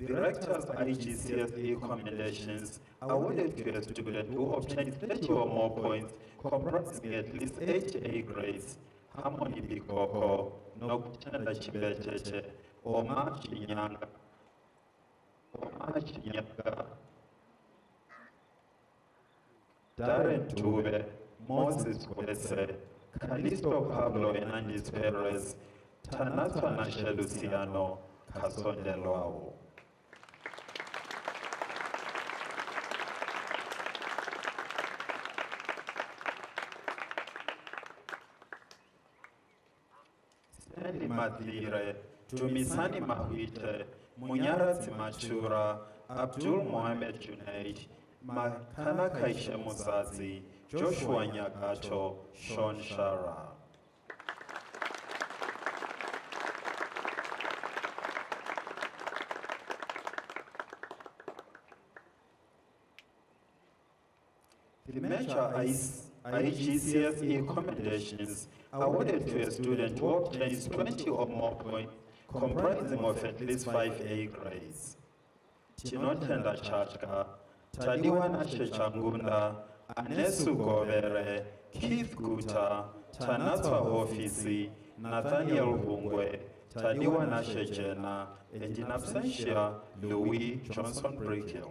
The Rector's IGCSE commendations awarded to a student who obtained 30 or more points comprising at least 8 A grades: Harmony Bikoko, Nokutanda Chibecheche, Omar Chinyanga, Darren Tube, Moses Kwese, Calisto Pablo Hernandez Perez, Tanatwa Nashe Luciano, Kasonde Loao. Stanley Madlire, Tumisani Mahwite, Munyaradzi Matura, Abdul Mohamed Junaid, Makana Kaishe Muzazi, Joshua Nyagato, Sean Shara. The major IGCSE commendations awarded to a student who obtains 20 or more points comprising of at least 5 A grades: Tinotenda Chachka, Tadiwana Shechangunda, Anesu Govere, Keith Guta, Tanatwa Ofisi, Nathaniel Bungwe, Tadiwana Shejena, and in absentia, Louis Johnson Brickhill.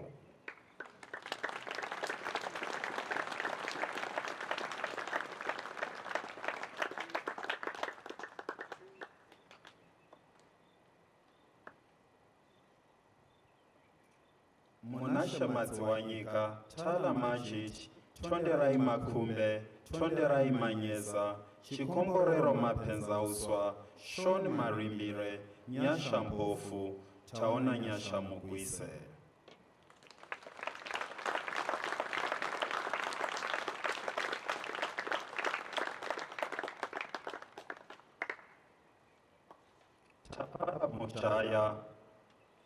Munashe Madziwanyika, Tala Majid, Tonderai Makumbe, Tonderai Manyeza, Chikomborero Mapenza Uswa, Sean Marimbire, Nyasha Mbofu, Taona Nyasha Mugwise.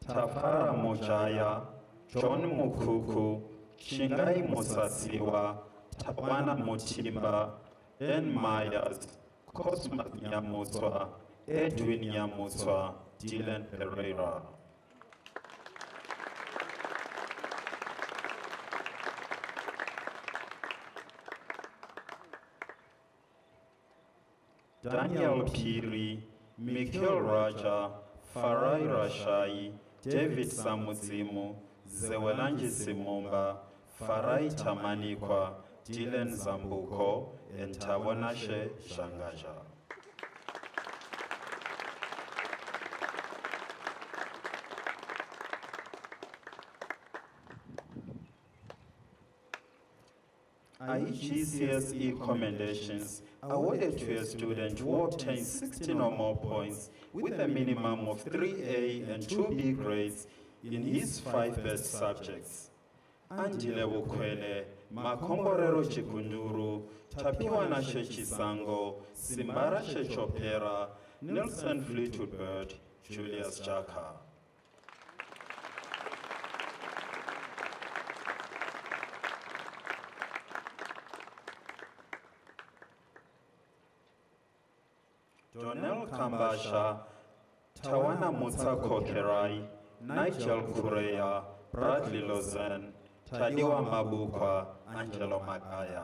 Tafara Mojaya, John Mukuku, Shingai Musasiwa, Tawana Mutimba, N. Myers, Cosmas Nyamuswa, Edwin Nyamutswa, Dylan Pereira. Daniel Piri, Mikhail Raja, Farai Rashai, David Samudzimu, Zewelanji Simumba, Farai Tamanikwa, Dylan Zambuko, and Tawonashe Shangaja. IGCSE commendations awarded to a student who obtained 16 or more points with a minimum of 3A and 2B grades in his 5 best subjects. Andile Bukwele, Makomborero Chikunduru, Tapiwana Chisango, Simbara Chopera, Nelson Fleetwood Bird, Julius Jaka. Donel Kambasha, Tawana Mutsa Kokerai, Nigel Kureya, Bradley Lozen, Tadiwa Mabukwa, Angelo Magaya.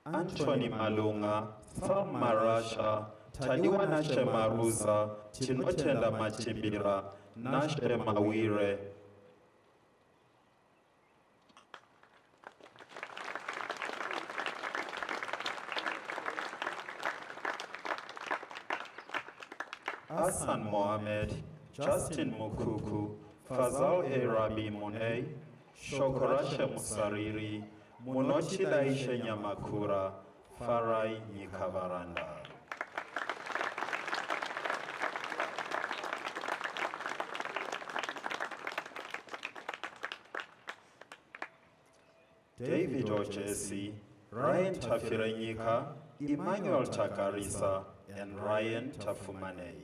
Anthony Malunga, Thelma Rasha, Tadiwa Nashe Maruza, Tinotenda Matimbira, Nashe Mawire, Hassan Mohamed, Justin Mukuku, Fazal A. Rabi Munei, Shokorashe Musariri, Munochi Daishe Nyamakura, Farai Nikavaranda. David Ochesi, Ryan Tafirenyika, Emmanuel Takarisa, and Ryan Tafumanei.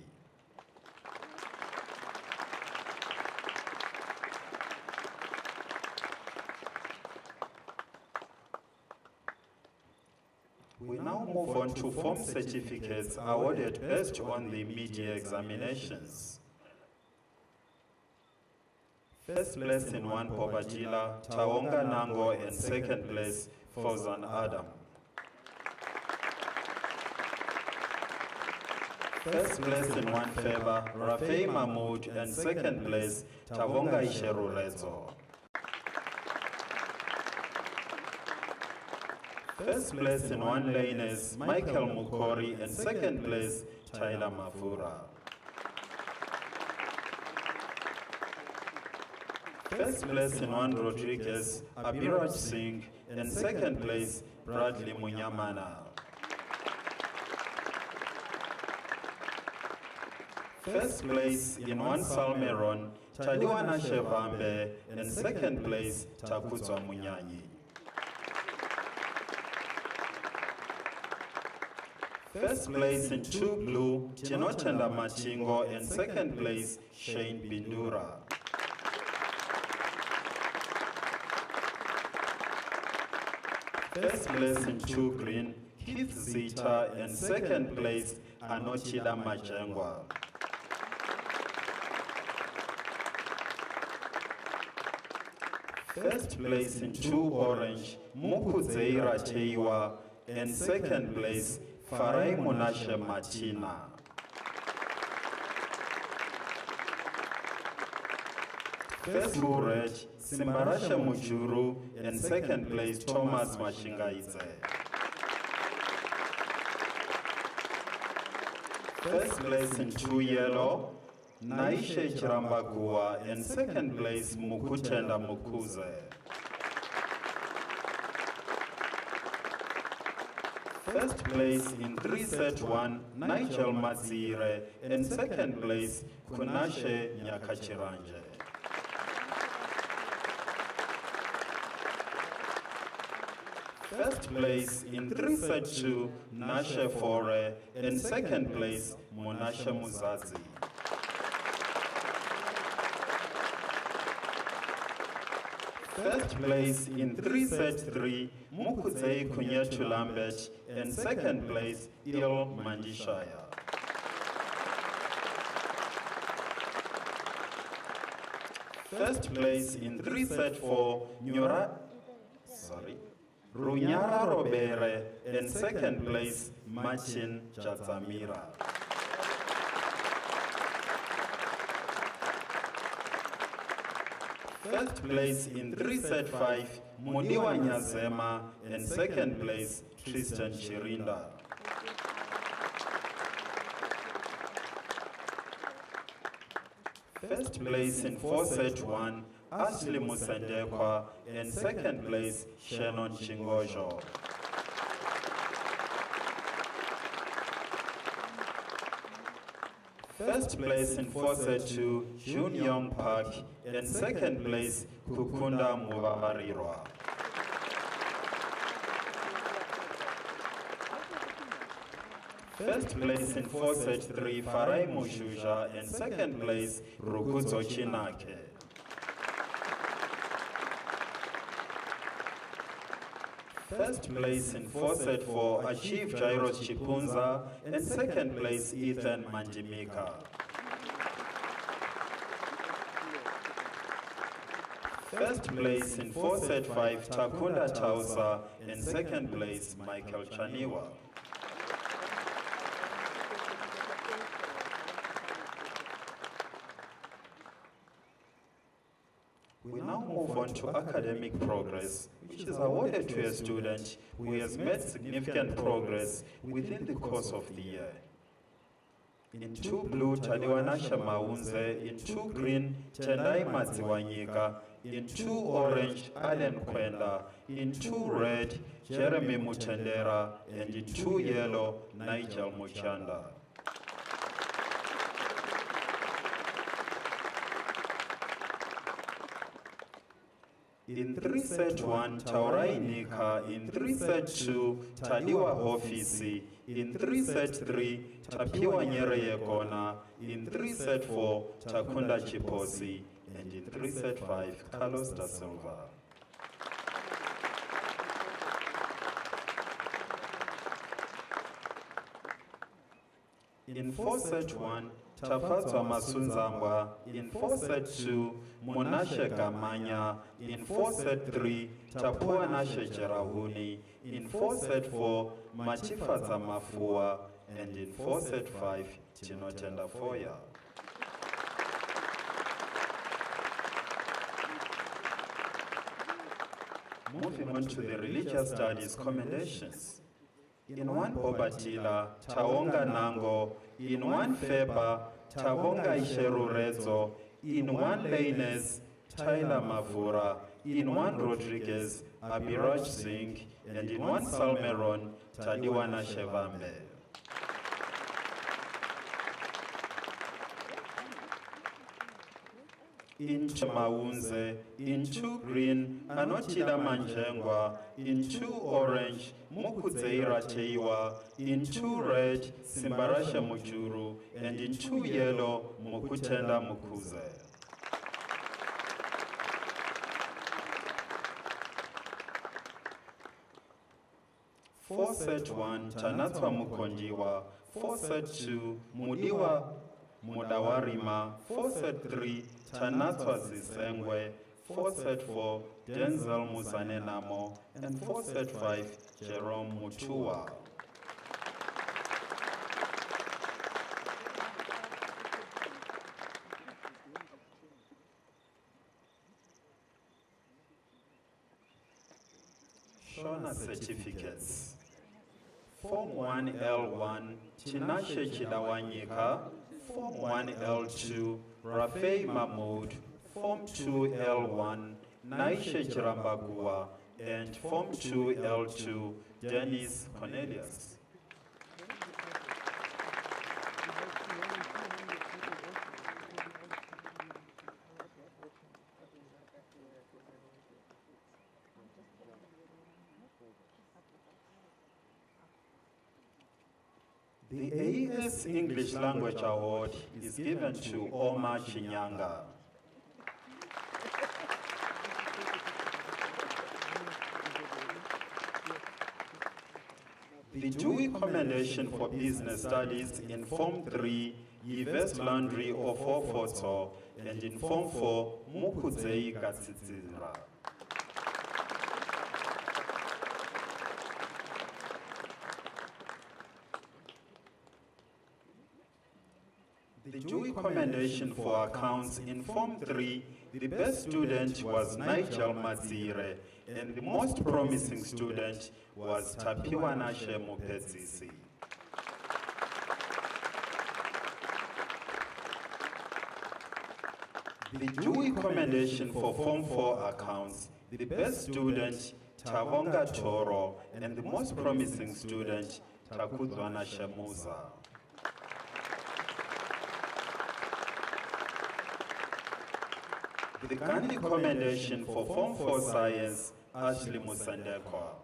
We now move on to form certificates awarded based on the media examinations. First place in one Pobajila, Taonga Nango, and second place, Fozan Adam. First place in one Feba, Rafei Mahmoud, and second place, Tavonga Isheru Rezo. First place in one Lanes, Michael Mukori, and second place, Tyler Mafura. First place in one Rodriguez, Abiraj Singh, and second place, Bradley Munyamana. First place in one Salmeron, Tadiwana Shevambe, and second place, Takuzwa Munyanyi. First place in two blue, Tinotenda Machingo, and second place, Shane Bindura. First place in two green, Keith Zita, and second place, Anochida Majengwa. First place in two orange, Mukuzeira Teiwa, and second place, Farai Munashe Martina. First blue red, Simbarashe Mujuru, and second place, Thomas Mashingaize. First place in two yellow, Naishe Chirambagua, and second place, Mukutenda Mukuze. First place in 3 set 1, Nigel Mazire, and second place, Kunashe Nyakachiranje. First place in 3 set 2, Nashe Fore, and second place, Monashe Muzazi. First place in 3 set 3, Mukudzei Kunyetu Lambert, and second place, Il Mandishaya. First place in 3 set 4, Runyara Robere, and second place, Martin Jatsamira. First place in 3 set 5, Mudiwa Nyazema, and second place, Tristan Chirinda. First place in 4 set 1, Asli Musandekwa, and second place, Shannon Chingojo. First place in 4 set 2, Jun Yong Park, and second place, Kukunda Muvarirwa. First place in 4 set 3, Farai Mushuja, and second place, Rukuzo Chinake. First place in 4 set 4, achieved Jairos Chipunza, and second place, Ethan Manjimika. First place in 4 set 5, Takunda Tausa, and second place, Michael Chaniwa. We now move on to academic progress, which is awarded to a student who has made significant progress within the course of the year. In 2 blue, Tadiwanasha Maunze; in 2 green, Tendai Matsiwanyika; in 2 orange, Allen Kwenda; in 2 red, Jeremy Mutendera; and in 2 yellow, Nigel Muchanda. In 3 set 1, Taurai Nika; in 3 set 2, Taliwa Ofisi; in 3 set 3, Tapiwa Nyereye Kona; in 3 set 4, Takunda Chiposi; and in 3 set 5, Carlos da Silva. In 4 set 1, Tafazwa Masunzangwa; in 4 set 2, Monashe Gamanya; in 4 set 3, Tapua Nashe Jerahuni; in 4 set 4, Matifaza Mafua; and in 4 set 5, Tinotenda Foya. Moving on to the religious studies commendations. In 1 Bobatila, Taonga Nango; in 1 Feba, Tavonga Isherurezo; in 1 Lanes, Tyler Mavura; in 1 Rodriguez, Abiraj Singh; and in 1 Salmeron, Tadiwana Shevambe. In 2 Maunze; in 2 green, Anotila Manjengwa; in 2 orange, Mukudzeira Teiwa; in 2 red, Simbarasha Mujuru; and in 2 yellow, Mukutenda Mukuze. Four set 1, Tanatswa Mukondiwa; 4 set 2, Mudiwa Mudawarima; 4 set 3, Tanatswa Zisengwe; 4 set 4, Denzel Musanenamo; and 4 set 5, Jerome Mutua. Shona certificates. Form 1L1, Tinashe Chidawanyika; Form 1L2, Rafei Mahmood; Form 2L1, Naishe Chirambagua; and Form 2L2, Dennis Cornelius. The AES English Language Award is given to Omar Chinyanga. The Dewey Commendation for Business Studies in Form 3, Yves Landry Ofofotso, and in Form 4, Mukudzei Gatsitsira. The Dewey Commendation for Accounts in Form 3, the best student was Nigel Matsire, and the most promising student was Tapiwana Shemupedzisi. The Dewey Commendation for Form 4 Accounts, the best student Tavonga Toro, and the most promising student Takudzwana Shemuza. The Gandhi Commendation for Form 4 Science, Ashley Musandekwa.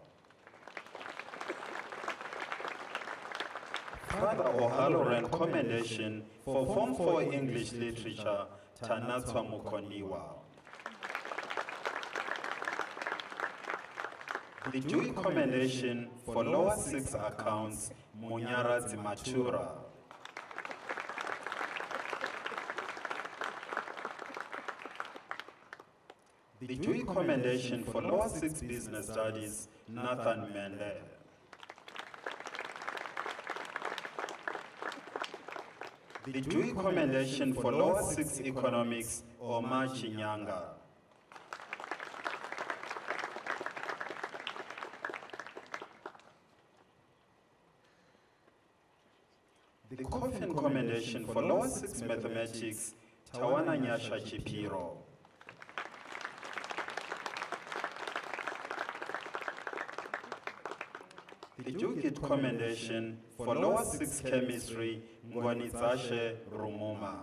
Father O'Halloran Commendation for Form 4 English Literature, Tanatswa Mukoniwa. The Dewey Commendation for Lower 6 Accounts, Munyara Zimatura. The Dewey Commendation for Lower 6 Business Studies, Nathan Mende. The Dewey Commendation for Lower 6 Economics, Omar Chinyanga. The Coffin Commendation for Lower 6 Mathematics, Tawana Nyasha Chipiro. The Jugit Commendation for Lower 6 Chemistry, Ngwanitsashe Rumuma.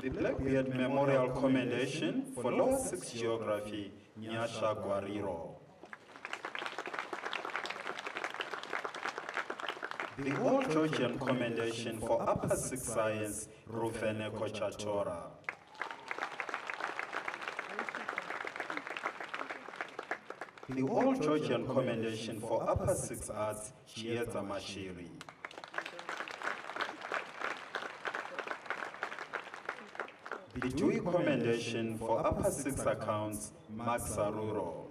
The Blackbeard Memorial Commendation for Lower 6 Geography, Nyasha Guariro. The All Georgian Commendation for Upper 6 Science, Rufene Kochatora. The All Georgian Commendation for Upper 6 Arts, Chieta Mashiri. The Dewey Commendation for Upper 6 Accounts, Max Saruro.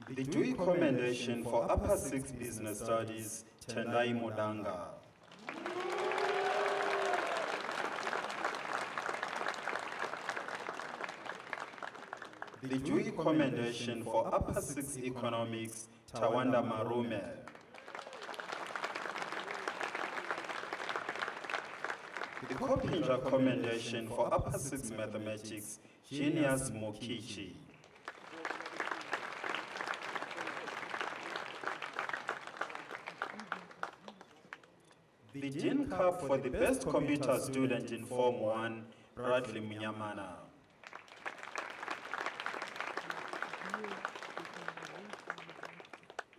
The Dewey Commendation for Upper 6 Business Studies, Tendai Mudanga. The Dewey Commendation for Upper 6 Economics, Tawanda Marume. The Coppinger Commendation for Upper 6 Mathematics, Genius Mokichi. The Dean Cup for the Best Computer Student in Form 1, Bradley Munyamana.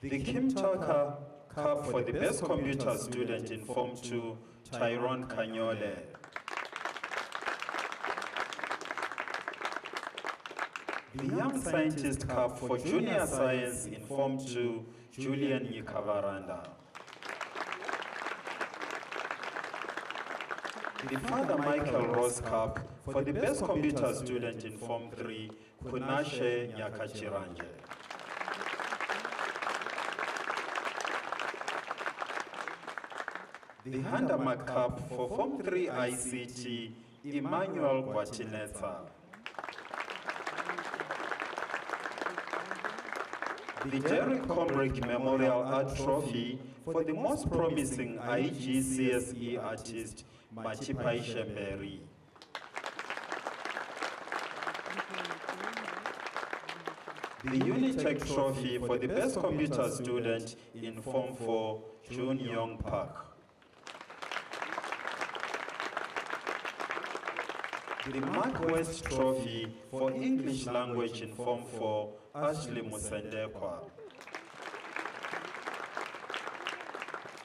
The Kim Tucker Cup for the Best Computer Student in Form 2, Tyrone Kanyole. The Young Scientist Cup for Junior Science in Form 2, Julian Yikavaranda. The Father Michael Ross Cup for the Best Computer Student in Form 3, Kunashe Nyakachiranje. The Handamak Cup for Form 3 ICT, Emmanuel Guatineta. The Derek Combrick Memorial Art Trophy for the most promising IGCSE artist, Machipai Shemberi. The Unitech Trophy for the best computer student in Form 4, Jun Young Park. The Mark West Trophy for English Language in Form 4, Ashley Musendekwa.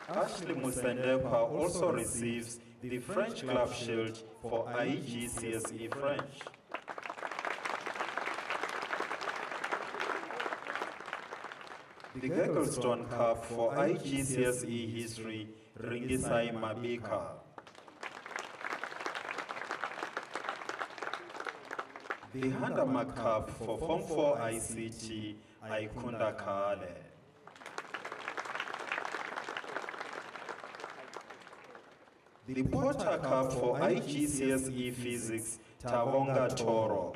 Ashley Musendekwa also receives the French Glove Shield for IGCSE French. The Gagglestone Cup for IGCSE History, Ringisai Mabika. The Handamak Cup for Form 4 ICT, Aikunda Kale. The Porter Cup for IGCSE Physics, Tavonga Toro.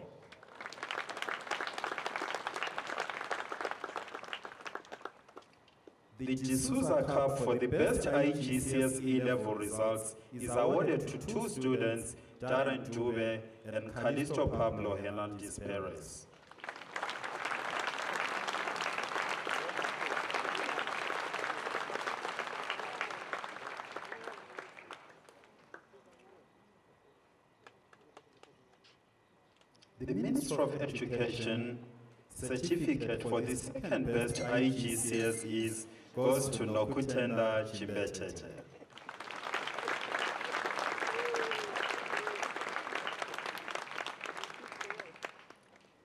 The D'Souza Cup for the best IGCSE level results is awarded to two students, Darren Dube and Callisto Pablo Hernandez Perez. The Minister of Education certificate for the second best IGCSEs goes to Nokutenda Chibetete.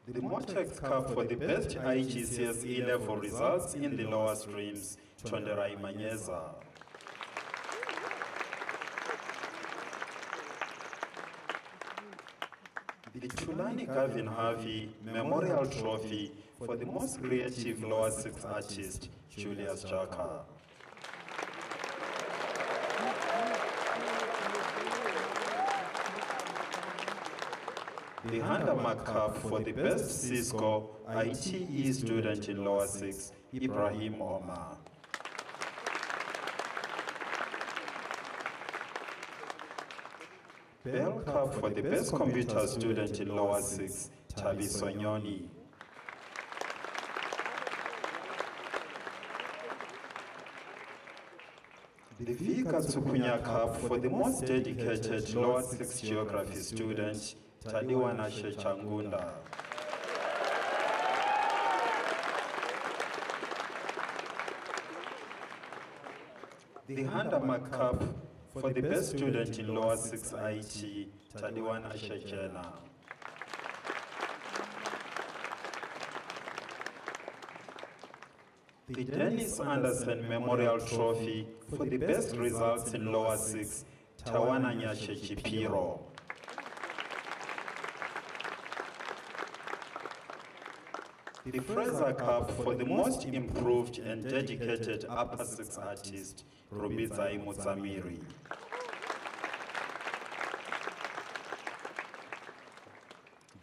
The Motex Cup for the best IGCSE level results in the lower streams, Tonderai Manyeza. The Tulani Gavin Harvey Memorial Trophy for the most creative lower six artist, Julius Jaka. The Handamak Cup for the best Cisco ITE student in lower six, Ibrahim Omar. Bell Cup for the best computer student in lower six, Tabi Sonyoni. The Vika Tsukunya Cup for the most dedicated lower six geography student, Tadiwana Shechangunda. The Handamak Cup for the best student in lower six IT, Tadiwana Shechena. The Dennis Anderson Memorial Trophy for the best results in lower six, Tawana Nyashe Chipiro. The Fraser Cup for the most improved and dedicated upper six artist, Robizai Mutsamiri.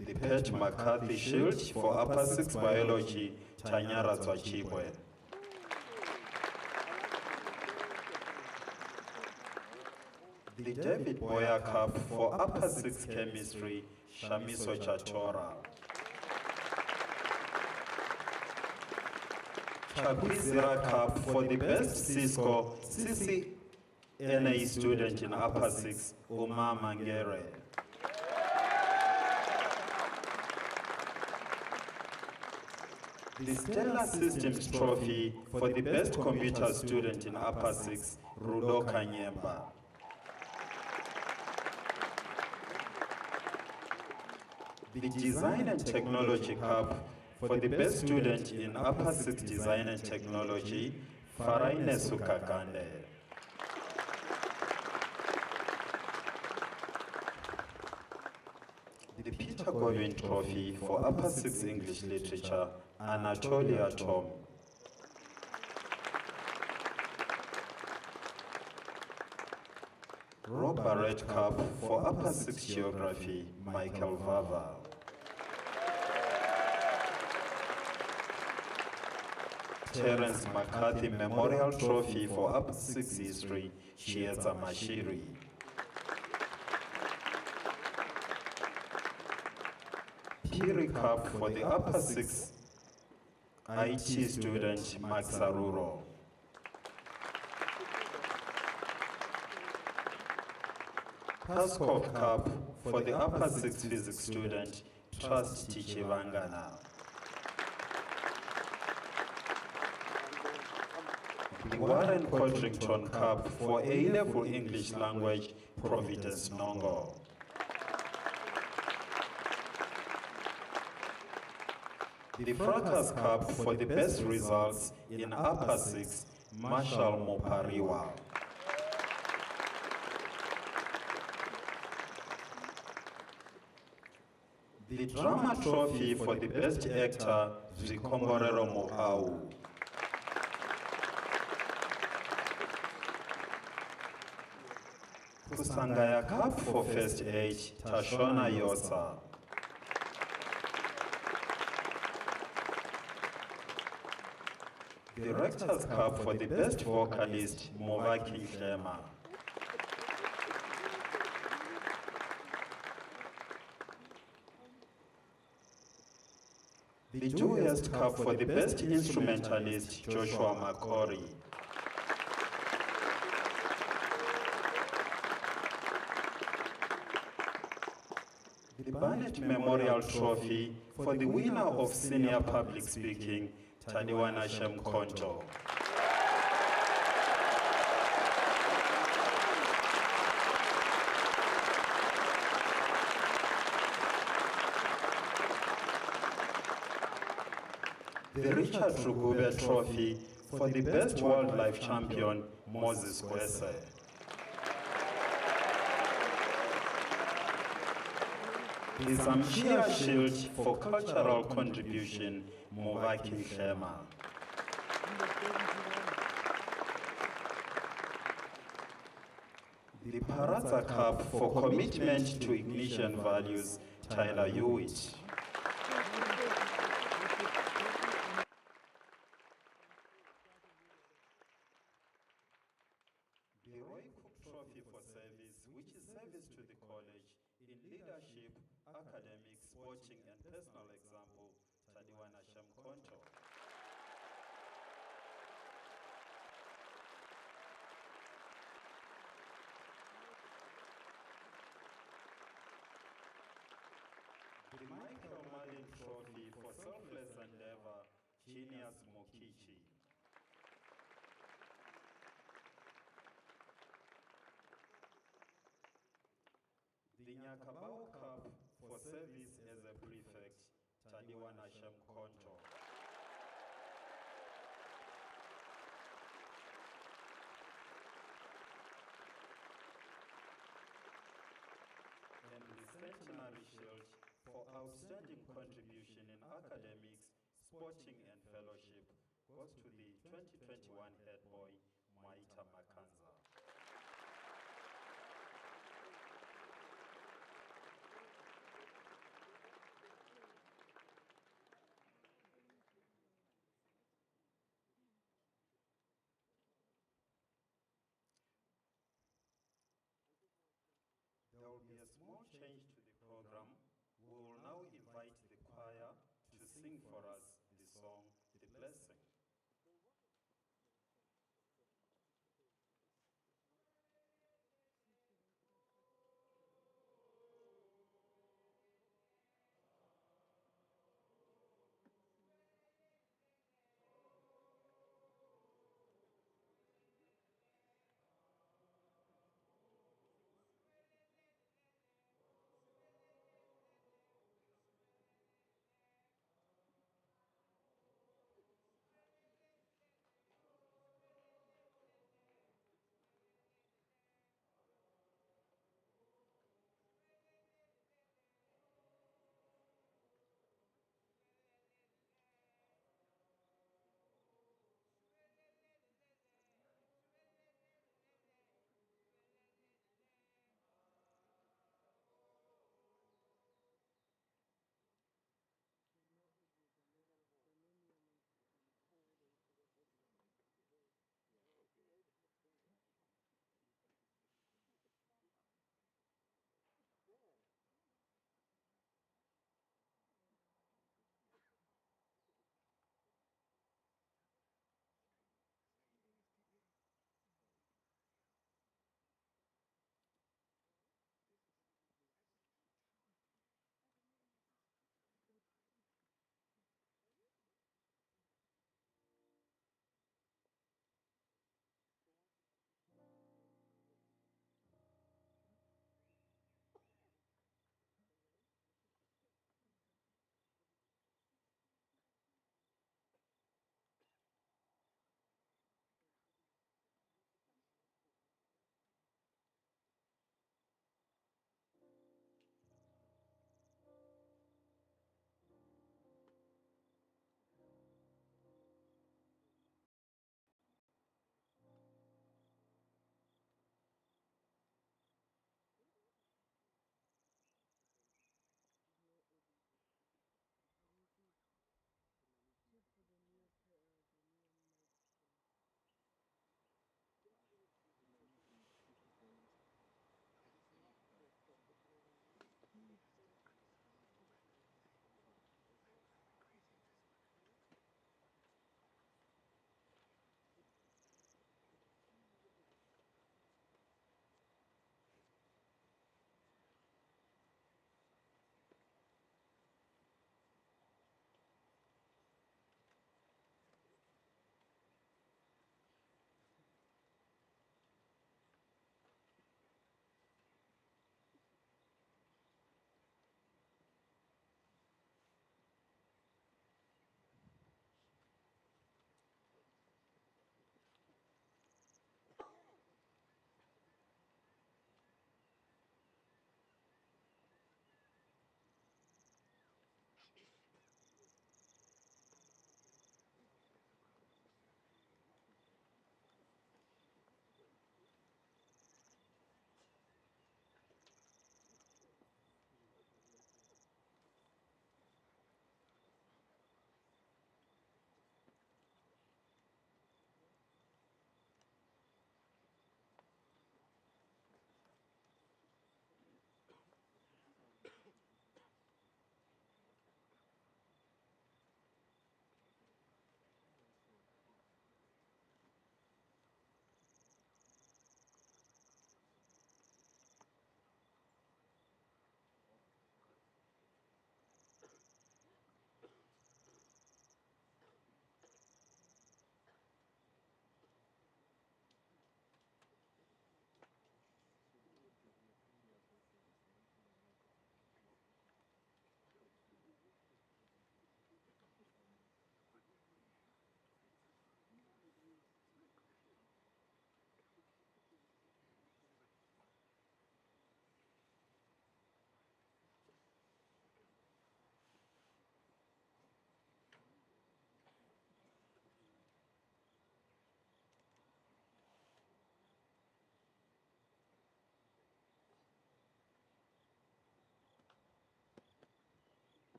The Pet McCarthy Shield for upper six biology, Tanyara Zwachibwe. The David Boyer Cup for upper six chemistry, Shamiso Chatora. Chakwizira Cup for the best Cisco CCNA student in upper six, Uma Mangere. The Stellar Systems Trophy for the best computer student in upper six, Rudo Kanyemba. The Design and Technology Cup for the best student in upper six design and technology, Faraine Sukakande. The Peter Govin Trophy for upper six English literature, Anatolia Tom. Rob Barrett Cup for upper six geography, Michael Vava. Terence McCarthy Memorial Trophy for upper six history, Chieza Mashiri. Piri Cup for the upper six IT student, Max Aruro. Paskov Cup for the upper six physics student, Trust Tichivangana. the Warren Codrington Cup for A-Level English Language, Providence Nongo. The Fracas Cup for the best results in Upper 6, Marshall Mopariwa. The Drama Trophy for the best actor, Zikomborero Mohau. Kusangaya Cup for first aid, Tashona Yosa. The Rector's Cup for the best vocalist, Movaki Shema. The Joyous Cup for the best instrumentalist, Joshua Makori. The Barnett Memorial Trophy for the winner of Senior Public Speaking, Tadiwana Shem Konto. The Richard Rugube Trophy for the best wildlife champion, Moses Kwese. The Zamshia Shield for cultural contribution, Movaki Shema. The Parazza Cup for commitment to ignition values, Tyler Hewitt. The Roy Cook Trophy for service, which is service to the college in leadership, academics, sporting, and personal example, Tadiwana Shem Konto. The Michael Malin Trophy for selfless endeavor, Genius Mokichi. The Nyakabao Cup for service as a prefect, Tadiwana Shem Konto. And the Centenary Shield for outstanding contribution in academics, sporting, and fellowship goes to the 2021 head boy, Maita Makanza. There will be a small change to the program. We will now invite the choir to sing for us the song, The Blessing.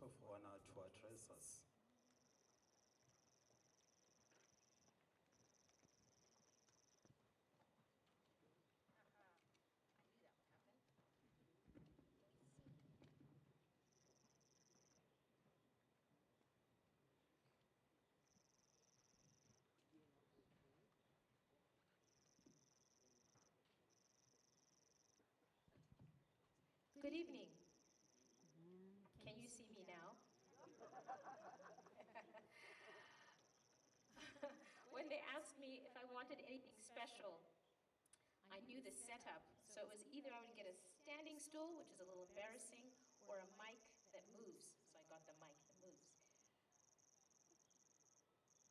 of honor to address us. Good evening. Can you see me now? When they asked me if I wanted anything special, I knew the setup, so it was either I would get a standing stool, which is a little embarrassing, or a mic that moves. So I got the mic that moves.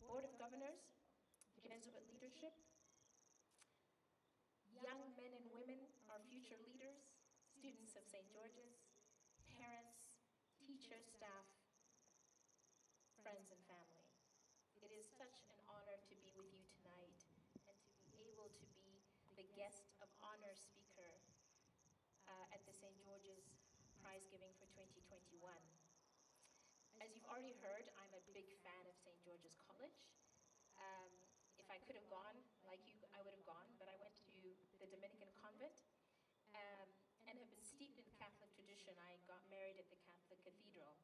Board of Governors, Jesuit leadership, young men and women, our future leaders, students of St. George's, parents, teachers, staff, friends and family. It is such an honor to be with you tonight and to be able to be the guest of honor speaker at the St. George's Prizegiving for 2021. As you've already heard, I'm a big fan of St. George's College. If I could have gone, like you, I would have gone, but I went to the Dominican convent and have been steeped in Catholic tradition. I got married at the Catholic Cathedral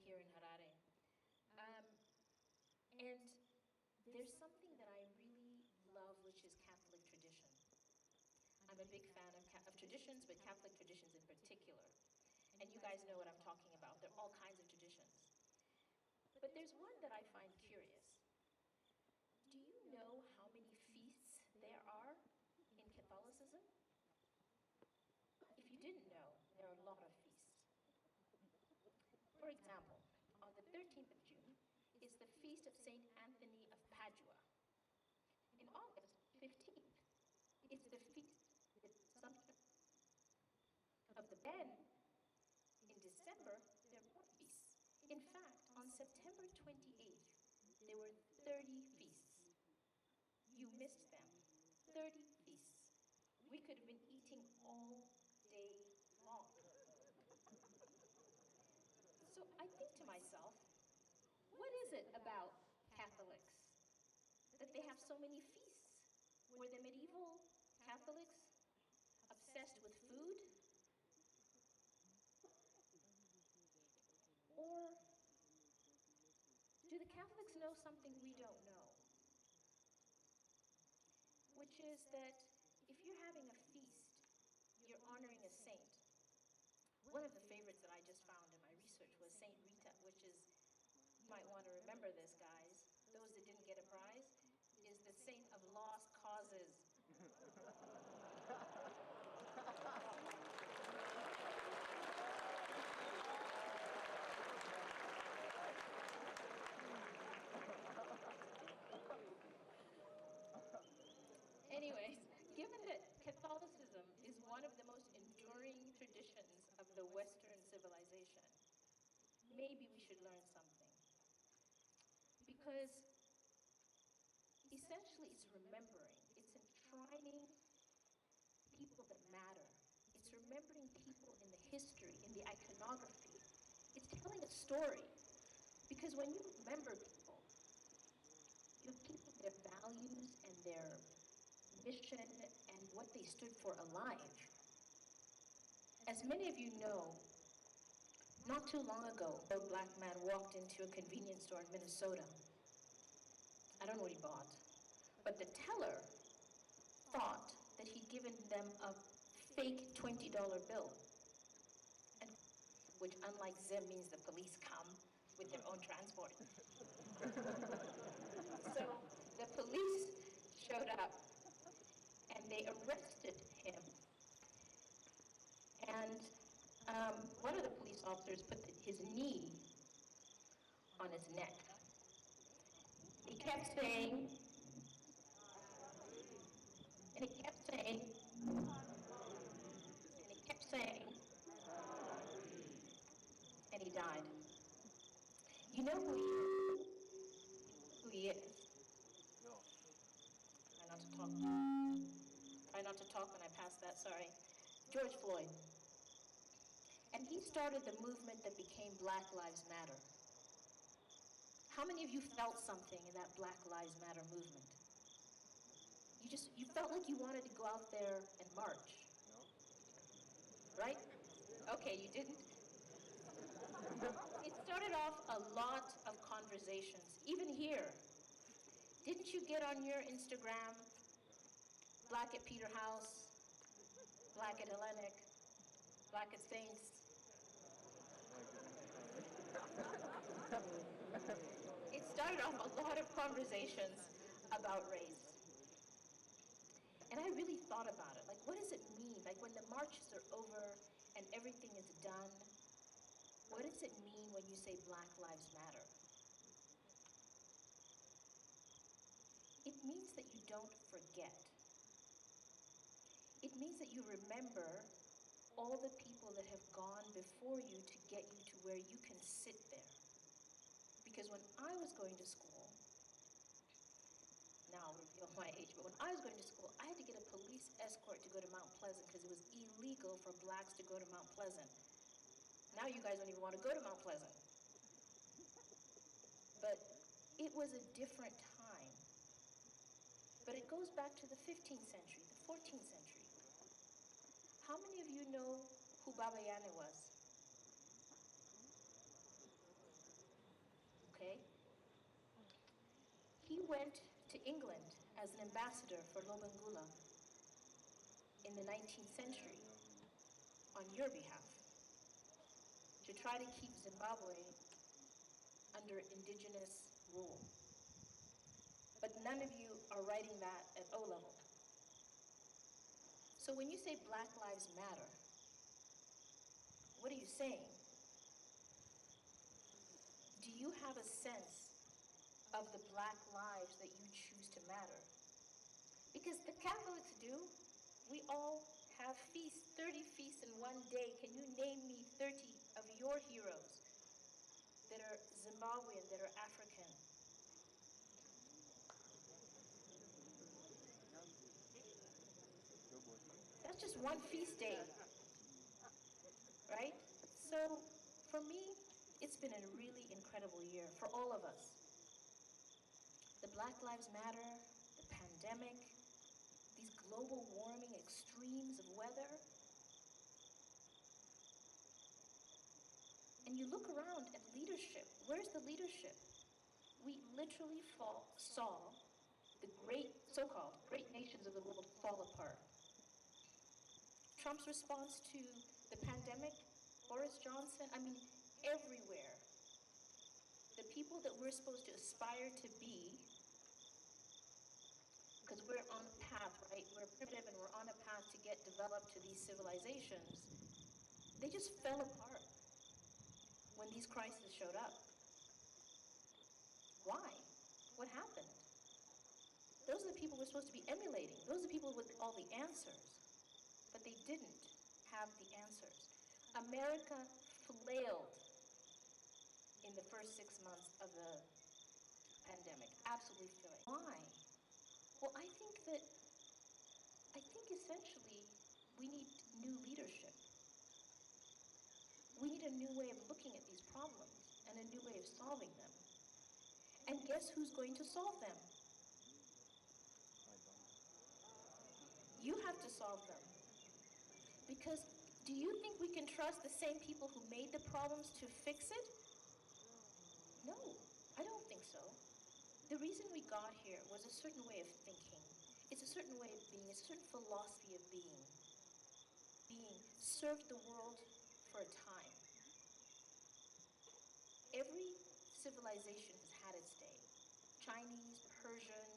here in Harare. And there's something that I really love, which is Catholic tradition. I'm a big fan of traditions, but Catholic traditions in particular. And you guys know what I'm talking about. There are all kinds of traditions. But there's one that I find curious. Do you know how many feasts there are in Catholicism? If you didn't know, there are a lot of feasts. For example, on the 13th of June is the feast of St. Anthony of Padua. In August 15th is the feast of the Ben. In December, there are more feasts. In fact, on September 28th, there were 30 feasts. You missed them. 30 feasts. We could have been eating all day long. So I think to myself, what is it about Catholics that they have so many feasts? Were the medieval Catholics obsessed with food? Or do the Catholics know something we don't know? Which is that if you're having a feast, you're honoring a saint. One of the favorites that I just found in my research was Saint Rita, which is, you might want to remember this, guys, those that didn't get a prize, is the saint of lost causes. Anyways, given that Catholicism is one of the most enduring traditions of the Western civilization, maybe we should learn something. Because essentially it's remembering, it's enshrining people that matter. It's remembering people in the history, in the iconography. It's telling a story. Because when you remember people, you're keeping their values and their mission and what they stood for alive. As many of you know, not too long ago, a black man walked into a convenience store in Minnesota. I don't know what he bought, but the teller thought that he'd given them a fake $20 bill, and which, unlike Zim, means the police come with their own transport. So the police showed up and they arrested him. And one of the police officers put his knee on his neck. He kept saying, and he kept saying, and he kept saying, and he died. You know who he is? Try not to talk. Try not to talk when I pass that, sorry. George Floyd. And he started the movement that became Black Lives Matter. How many of you felt something in that Black Lives Matter movement? You felt like you wanted to go out there and march. Right? Okay, you didn't? It started off a lot of conversations, even here. Didn't you get on your Instagram, Black at Peter House, Black at Hellenic, Black at Saints? It started off a lot of conversations about race. And I really thought about it. Like, what does it mean? Like, when the marches are over and everything is done, what does it mean when you say Black Lives Matter? It means that you don't forget. It means that you remember all the people that have gone before you to get you to where you can sit there. Because when I was going to school, now I'll reveal my age, but when I was going to school, I had to get a police escort to go to Mount Pleasant because it was illegal for blacks to go to Mount Pleasant. Now you guys don't even want to go to Mount Pleasant. But it was a different time. But it goes back to the 15th century, the 14th century. How many of you know who Baba Yana was? Okay? He went to England as an ambassador for Lobengula in the 19th century on your behalf to try to keep Zimbabwe under indigenous rule. But none of you are writing that at O level. So when you say Black Lives Matter, what are you saying? Do you have a sense of the black lives that you choose to matter? Because the Catholics do. We all have feasts, 30 feasts in one day. Can you name me 30 of your heroes that are Zimbabwean, that are African? That's just one feast day, right? So for me, it's been a really incredible year for all of us. The Black Lives Matter, the pandemic, these global warming extremes of weather. And you look around at leadership. Where's the leadership? We literally saw the so-called great nations of the world fall apart. Trump's response to the pandemic, Boris Johnson, I mean, everywhere. The people that we're supposed to aspire to be, because we're on a path, right? We're primitive and we're on a path to get developed to these civilizations. They just fell apart when these crises showed up. Why? What happened? Those are the people we're supposed to be emulating. Those are the people with all the answers. But they didn't have the answers. America flailed in the first 6 months of the pandemic. Absolutely flailed. Why? Well, I think essentially we need new leadership. We need a new way of looking at these problems and a new way of solving them. And guess who's going to solve them? You have to solve them. Because do you think we can trust the same people who made the problems to fix it? No, I don't think so. The reason we got here was a certain way of thinking. It's a certain way of being, it's a certain philosophy of being. Being served the world for a time. Every civilization has had its day. Chinese, Persian,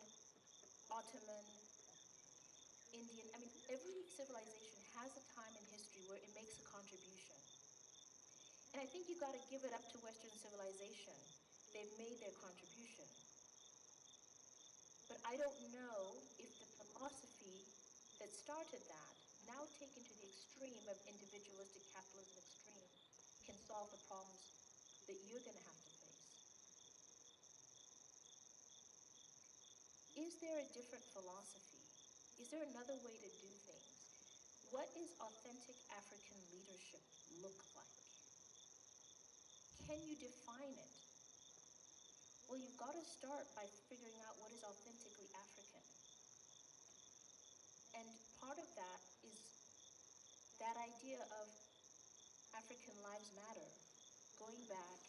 Ottoman, Indian, I mean, every civilization has a time in history where it makes a contribution. And I think you got to give it up to Western civilization. They've made their contribution. But I don't know if the philosophy that started that, now taken to the extreme of individualistic capitalism extreme, can solve the problems that you're going to have to face. Is there a different philosophy? Is there another way to do things? What is authentic African leadership look like? can you define it? Well, you've got to start by figuring out what is authentically African. And part of that is that idea of African lives matter, going back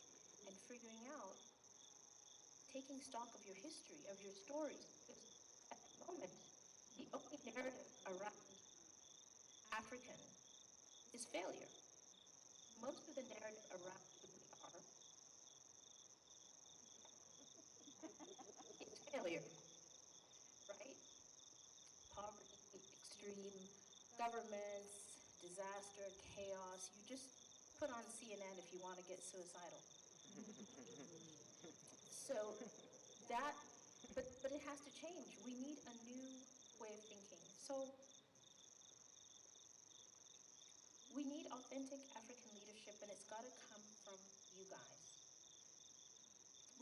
and figuring out, taking stock of your history, of your stories. Because at the moment, the only narrative around African is failure. Most of the narrative around who we are is failure, right? Poverty, extreme governments, disaster, chaos. You just put on CNN if you want to get suicidal. So that, but it has to change. We need a new way of thinking. So we need authentic African leadership, and it's got to come from you guys.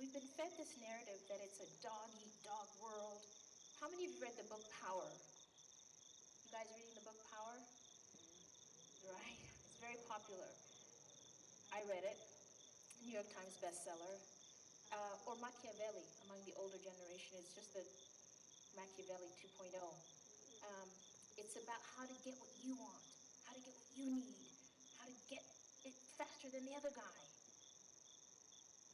We've been fed this narrative that it's a dog-eat-dog world. How many of you read the book Power? You guys reading the book Power? Right? It's very popular. I read it. New York Times bestseller. Or Machiavelli among the older generation. It's just the Machiavelli 2.0. It's about how to get what you want, how to get what you need, how to get it faster than the other guy.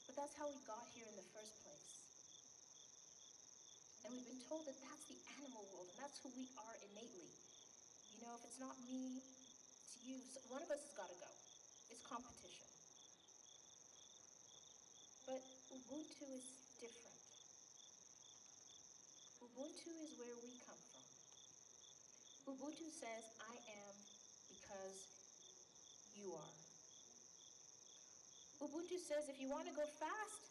But that's how we got here in the first place. And we've been told that that's the animal world, and that's who we are innately. You know, if it's not me, it's you. So one of us has got to go. It's competition. But Ubuntu is different. Ubuntu is where we come from. Ubuntu says, I am because you are. Ubuntu says, if you want to go fast,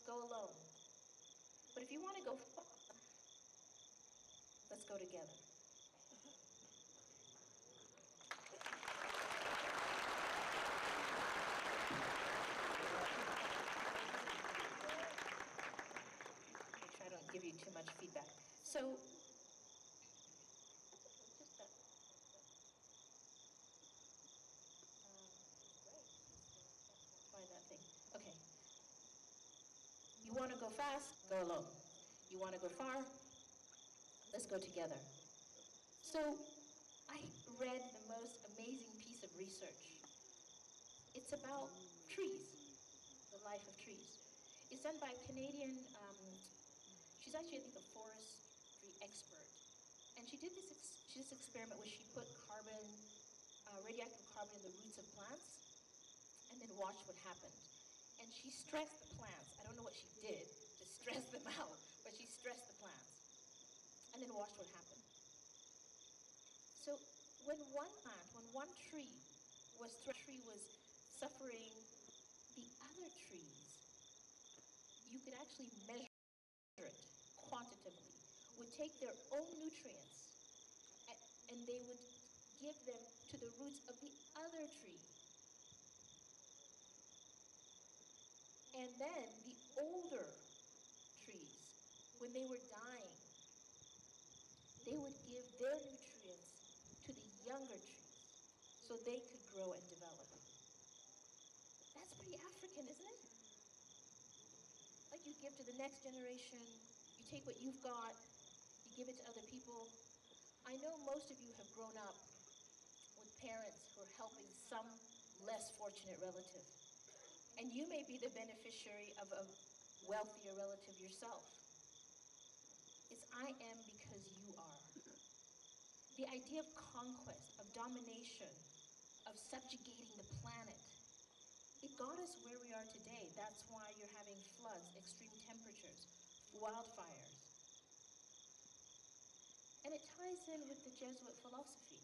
go alone. But if you want to go far, let's go together. Make sure I don't give you too much feedback. So, just find that thing. Okay. You want to go fast? Go alone. You want to go far? Let's go together. So, I read the most amazing piece of research. It's about trees, the life of trees. It's done by a Canadian, she's actually, I think, a forestry expert. And she did this experiment where she put carbon, radioactive carbon in the roots of plants, and then watched what happened. And she stressed the plants. I don't know what she did to stress them out, but she stressed the plants, and then watched what happened. So when one tree was suffering, the other trees, you could actually measure it quantitatively, would take their own nutrients and they would give them to the roots of the other tree. And then the older trees, when they were dying, they would give their nutrients to the younger trees so they could grow and develop. That's pretty African, isn't it? Like, you give to the next generation, you take what you've got, you give it to other people. I know most of you have grown up with parents who are helping some less fortunate relative. And you may be the beneficiary of a wealthier relative yourself. It's I am because you are. The idea of conquest, of domination, of subjugating the planet, it got us where we are today. That's why you're having floods, extreme temperatures, wildfires. And it ties in with the Jesuit philosophy.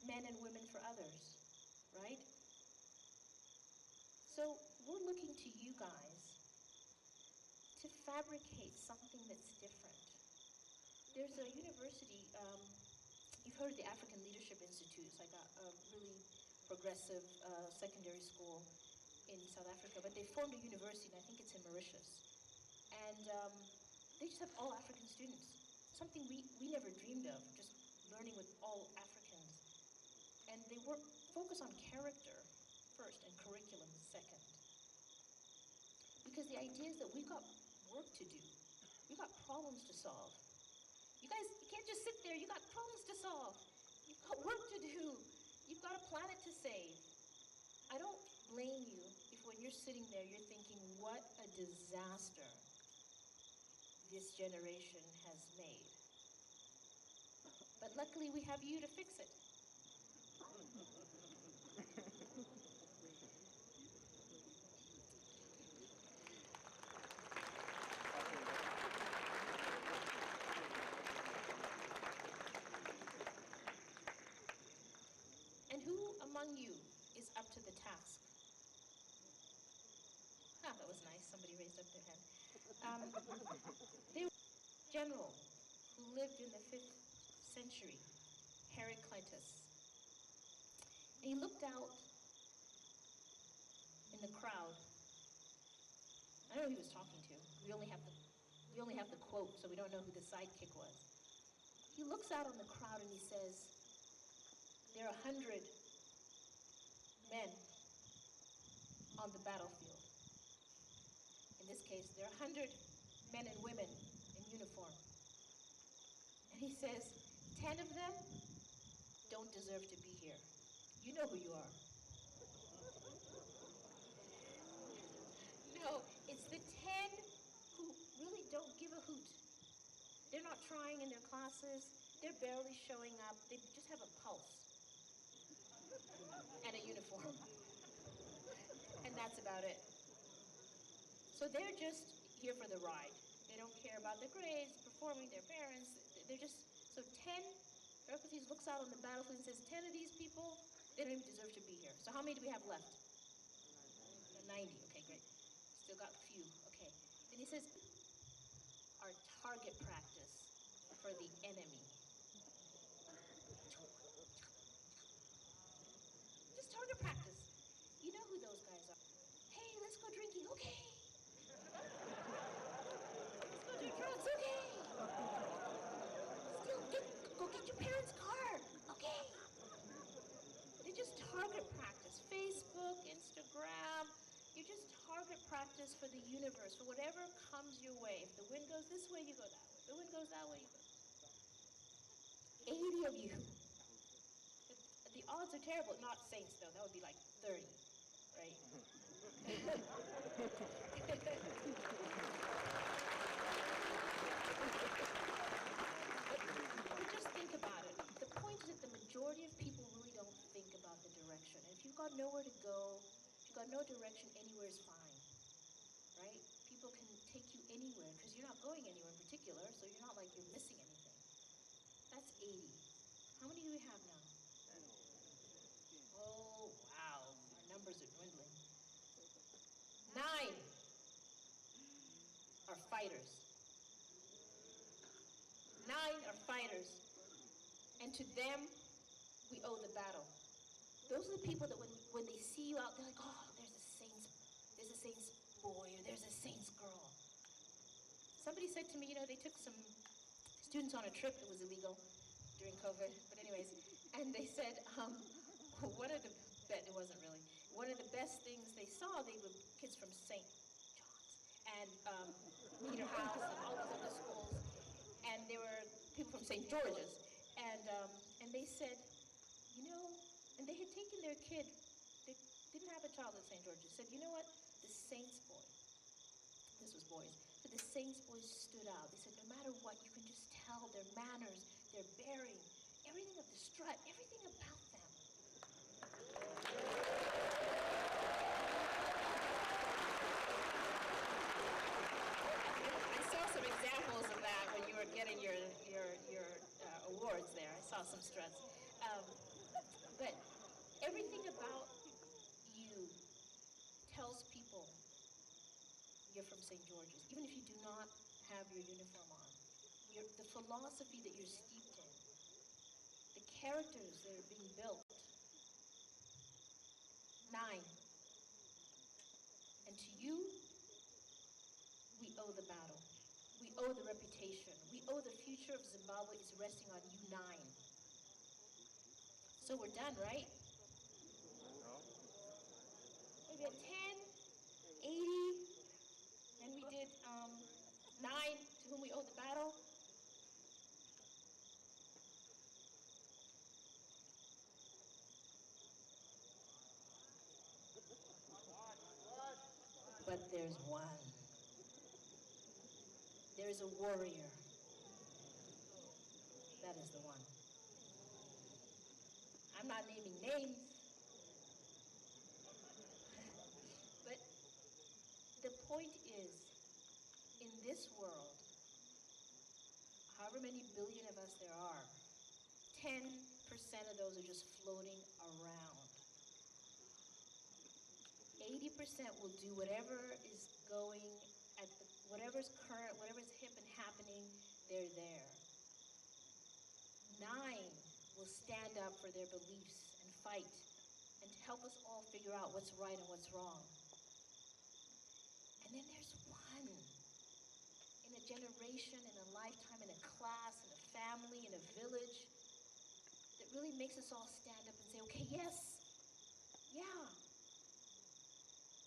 Men and women for others, right? So we're looking to you guys to fabricate something that's different. There's a university, you've heard of the African Leadership Institute. It's like a really progressive secondary school in South Africa, but they formed a university, and I think it's in Mauritius. And they just have all African students, something we never dreamed of, just learning with all Africans. And they focus on character first and curriculum second. Because the idea is that we've got work to do. We've got problems to solve. You guys, you can't just sit there. You've got problems to solve. You've got work to do. You've got a planet to save. I don't blame you if when you're sitting there, you're thinking, what a disaster this generation has made. But luckily, we have you to fix it. And who among you is up to the task? Ah, that was nice. Somebody raised up their hand. There was a general who lived in the 5th century, Heraclitus. And he looked out in the crowd. I don't know who he was talking to. We only have the quote, so we don't know who the sidekick was. He looks out on the crowd and he says, there are 100 men on the battlefield. In this case, there are 100 men and women in uniform. And he says, 10 of them don't deserve to be here. You know who you are. No, it's the 10 who really don't give a hoot. They're not trying in their classes. They're barely showing up. They just have a pulse and a uniform. And that's about it. So they're just here for the ride. They don't care about their grades, performing, their parents. They're just, so 10, Heraclitus looks out on the battlefield and says, 10 of these people, they don't even deserve to be here. So how many do we have left? 90, okay, great. Still got a few, okay. Then he says, our target practice for the enemy. Just target practice. You know who those guys are. Hey, let's go drinking, okay. Let's go do drugs, okay. Still, go get your parents' car, okay. They just target practice. Facebook, Instagram, you just target practice for the universe, for whatever comes your way. If the wind goes this way, you go that way. If the wind goes that way, you go. 80 of you. The odds are terrible. Not saints, though. That would be like 30, right? But just think about it. The point is that the majority of people really don't think about the direction. And if you've got nowhere to go, if you've got no direction, anywhere is fine, right? People can take you anywhere because you're not going anywhere in particular, so you're not like you're missing anything. That's 80. How many do we have now? Oh, wow. Our numbers are dwindling. 9 are fighters. 9 are fighters. And to them, we owe the battle. Those are the people that when they see you out, they're like, oh, there's a saint's boy, or there's a saint's girl. Somebody said to me, you know, they took some students on a trip. It was illegal during COVID, but anyways, and they said, it wasn't really, one of the best things they saw, they were kids from St. John's and Peter House and all these other schools, and they were people from St. George's, and they said, you know, and they had taken their kid, they didn't have a child at St. George's, said, you know what, the Saints boy, this was boys, but the Saints boys stood out. They said, no matter what, you can just tell their manners, their bearing, everything of the strut, everything about them. I saw some examples of that when you were getting your awards there. I saw some struts. But everything about you tells people you're from St. George's, even if you do not have your uniform on. The philosophy that you're steeped in, the characters that are being built. 9. And to you, we owe the battle. We owe the reputation. We owe the future of Zimbabwe is resting on you 9. So we're done, right? but there's one. There is a warrior. That is the one. I'm not naming names, but the point is, in this world, however many billion of us there are, 10% of those are just floating around. 80% will do whatever is going at the, whatever's current, whatever's hip and happening, they're there. 9 will stand up for their beliefs and fight and to help us all figure out what's right and what's wrong. And then there's one in a generation, in a lifetime, in a class, in a family, in a village, that really makes us all stand up and say, okay, yes, yeah,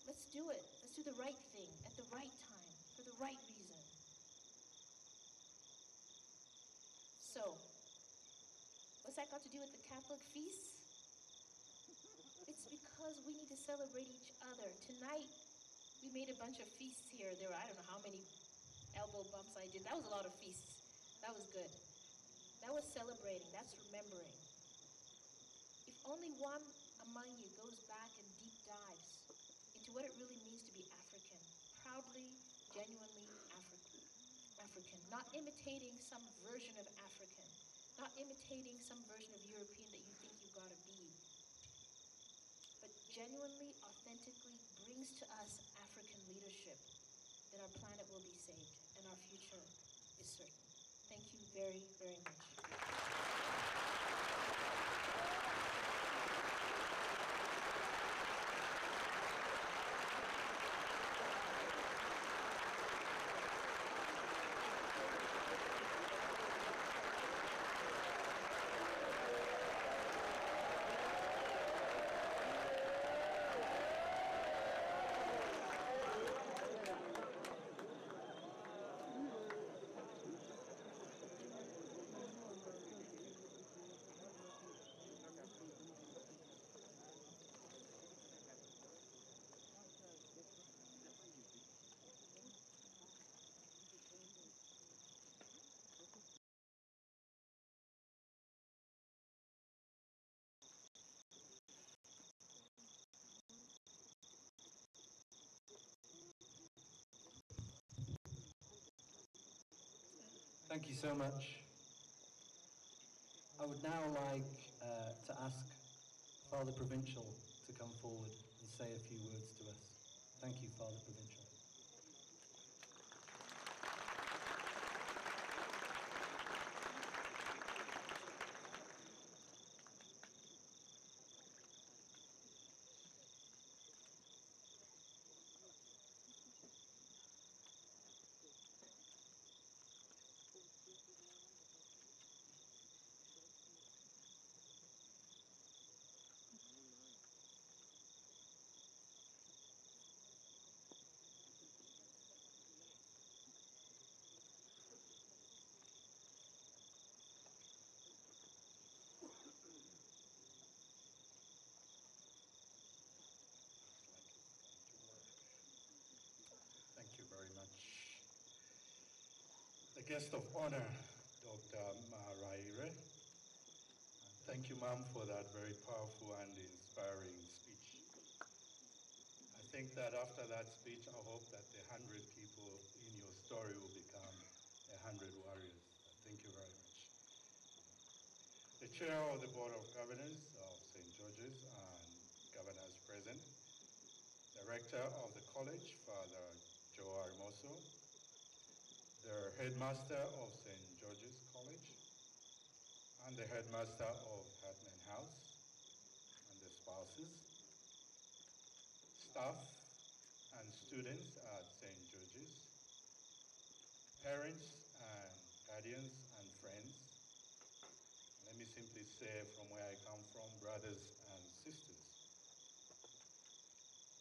let's do it. Let's do the right thing at the right time for the right reason. So, what's that got to do with the Catholic feasts? It's because we need to celebrate each other. Tonight, we made a bunch of feasts here. There were, I don't know how many elbow bumps I did. That was a lot of feasts. That was good. That was celebrating. That's remembering. If only one among you goes back and deep dives into what it really means to be African, proudly, genuinely African, not imitating some version of African, not imitating some version of European that you think you've got to be, but genuinely, authentically brings to us African leadership, then our planet will be saved and our future is certain. Thank you very, very much. Thank you so much. I would now like to ask Father Provincial to come forward and say a few words to us. Thank you, Father Provincial. Thank you very much. The guest of honor, Dr. Harare. Thank you, ma'am, for that very powerful and inspiring speech. I think that after that speech, I hope that the 100 people in your story will become 100 warriors. Thank you very much. The chair of the Board of Governors of St. George's and governors present, director of the college, Father Joe Arimoso, the headmaster of St. George's College, and the headmaster of Hartman House, and the spouses, staff and students at St. George's, parents and guardians and friends. Let me simply say, from where I come from, brothers and sisters.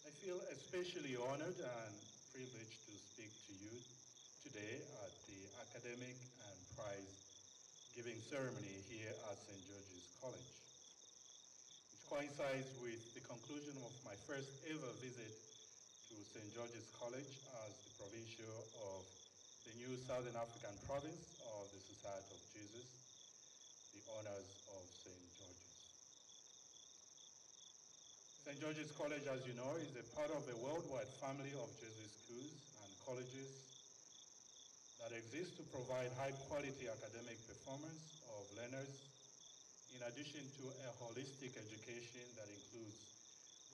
I feel especially honored and privileged to speak to you today at the academic and prize giving ceremony here at St. George's College, which coincides with the conclusion of my first ever visit to St. George's College as the provincial of the new Southern African province of the Society of Jesus, the honors of St. George's. St. George's College, as you know, is a part of a worldwide family of Jesuit schools and colleges that exist to provide high-quality academic performance of learners, in addition to a holistic education that includes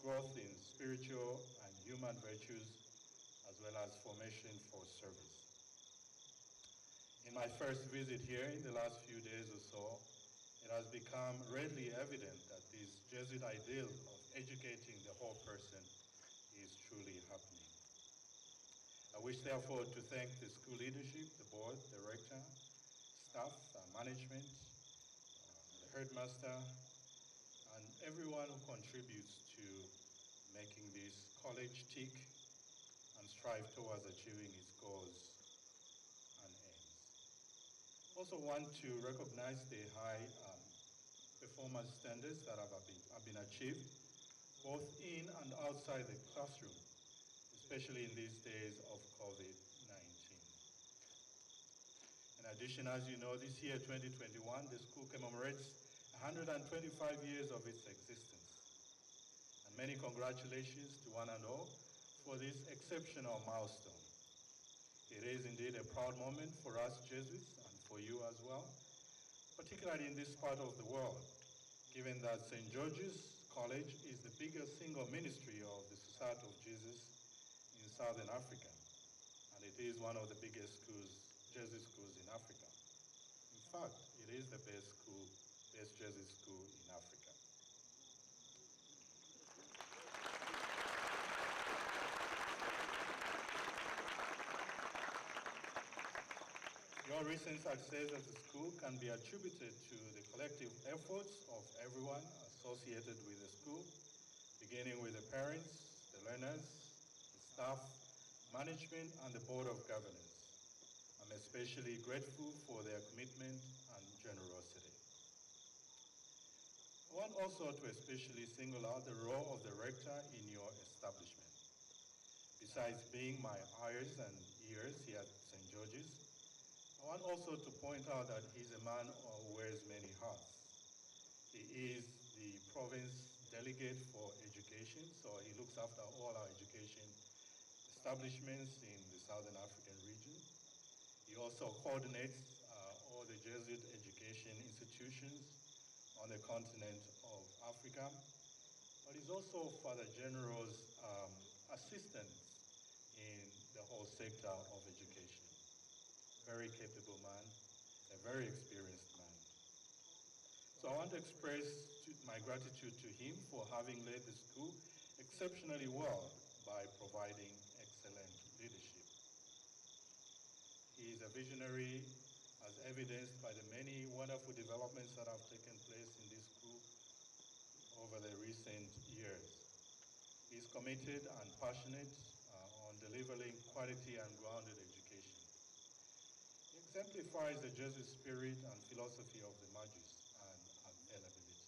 growth in spiritual and human virtues, as well as formation for service. In my first visit here in the last few days or so, it has become readily evident that this Jesuit ideal of educating the whole person is truly happening. I wish, therefore, to thank the school leadership, the board, the rector, staff, management, the headmaster, and everyone who contributes to making this college tick and strive towards achieving its goals and aims. Also want to recognize the high performance standards that have been achieved both in and outside the classroom, especially in these days of COVID-19. In addition, as you know, this year, 2021, the school commemorates 125 years of its existence. And many congratulations to one and all for this exceptional milestone. It is indeed a proud moment for us Jesuits and for you as well, particularly in this part of the world, given that St. George's College is the biggest single ministry of the Society of Jesus in Southern Africa, and it is one of the biggest schools, Jesuit schools in Africa. In fact, it is the best Jesuit school in Africa. Your recent success as a school can be attributed to the collective efforts of everyone associated with the school, beginning with the parents, the learners, the staff, management, and the Board of Governors. I'm especially grateful for their commitment and generosity. I want also to especially single out the role of the rector in your establishment. Besides being my eyes and ears here at St. George's, I want also to point out that he's a man who wears many hats. He is the province delegate for education, so he looks after all our education establishments in the Southern African region. He also coordinates all the Jesuit education institutions on the continent of Africa, but he's also Father General's assistant in the whole sector of education. Very capable man, a very experienced man. So I want to express my gratitude to him for having led the school exceptionally well by providing excellent leadership. He is a visionary, as evidenced by the many wonderful developments that have taken place in this school over the recent years. He is committed and passionate on delivering quality and grounded education. He exemplifies the Jesuit spirit and philosophy of the Magis and availability.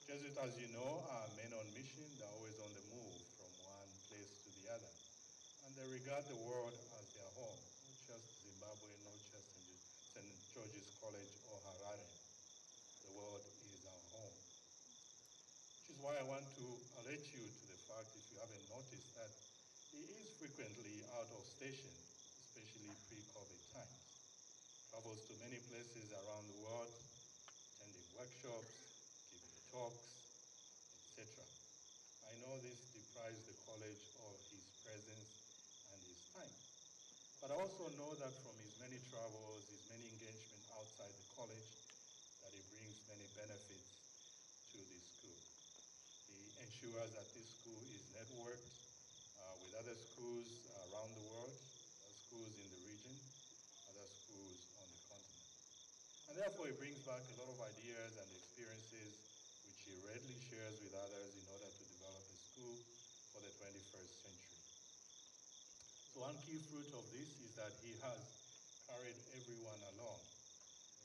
Jesuits, as you know, are men on mission. They're always on the move from one place to the other. And they regard the world as their home, not just Zimbabwe, not just St. George's College or Harare. The world is our home. Which is why I want to alert you to the fact, if you haven't noticed, that he is frequently out of station, especially pre-COVID times. Travels to many places around the world, attending workshops, giving talks, etc. I know this deprives the college of his presence and his time. But I also know that from his many travels, his many engagements outside the college, that he brings many benefits to this school. He ensures that this school is networked with other schools around the world, other schools in the region, other schools on the continent. And therefore, he brings back a lot of ideas and experiences which he readily shares with others in order to develop a school for the 21st century. So one key fruit of this is that he has carried everyone along.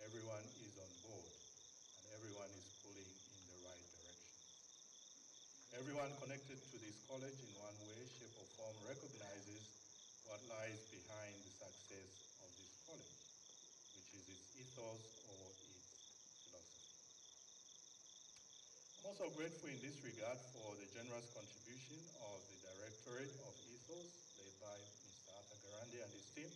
Everyone is on board, and everyone is pulling in the right direction. everyone connected to this college in one way, shape, or form recognizes what lies behind the success of this college, which is its ethos or its philosophy. I'm also grateful in this regard for the generous contribution of the Directorate of Ethos, led by Mr. Arthur Garande and his team,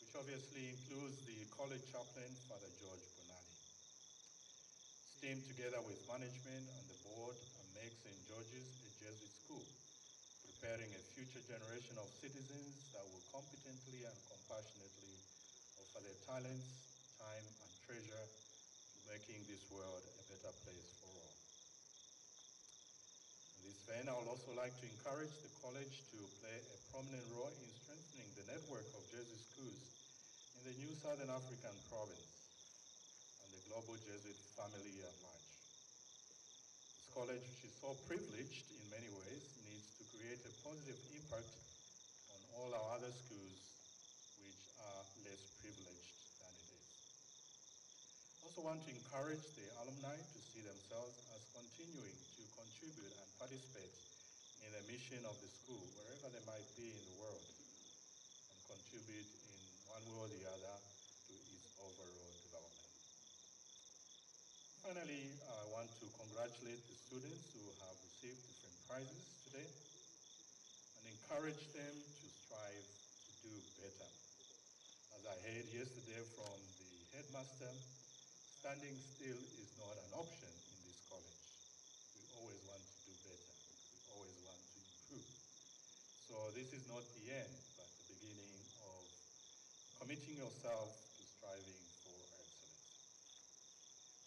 which obviously includes the college chaplain, Father George Bonani. His team, together with management and the board, makes St. George's a Jesuit school, preparing a future generation of citizens that will competently and compassionately offer their talents, time, and treasure to making this world a better place for all. In this vein, I would also like to encourage the college to play a prominent role in strengthening the network of Jesuit schools in the new Southern African province and the global Jesuit family at large. This college, which is so privileged in many ways, needs to create a positive impact on all our other schools which are less privileged than it is. I also want to encourage the alumni to see themselves as continuing to contribute and participate in the mission of the school, wherever they might be in the world, and contribute in one way or the other to its overall development. Finally, I want to congratulate the students who have received different prizes today and encourage them to strive to do better. As I heard yesterday from the headmaster, standing still is not an option in this college. We always want to do better. We always want to improve. So this is not the end, but the beginning of committing yourself to striving for excellence.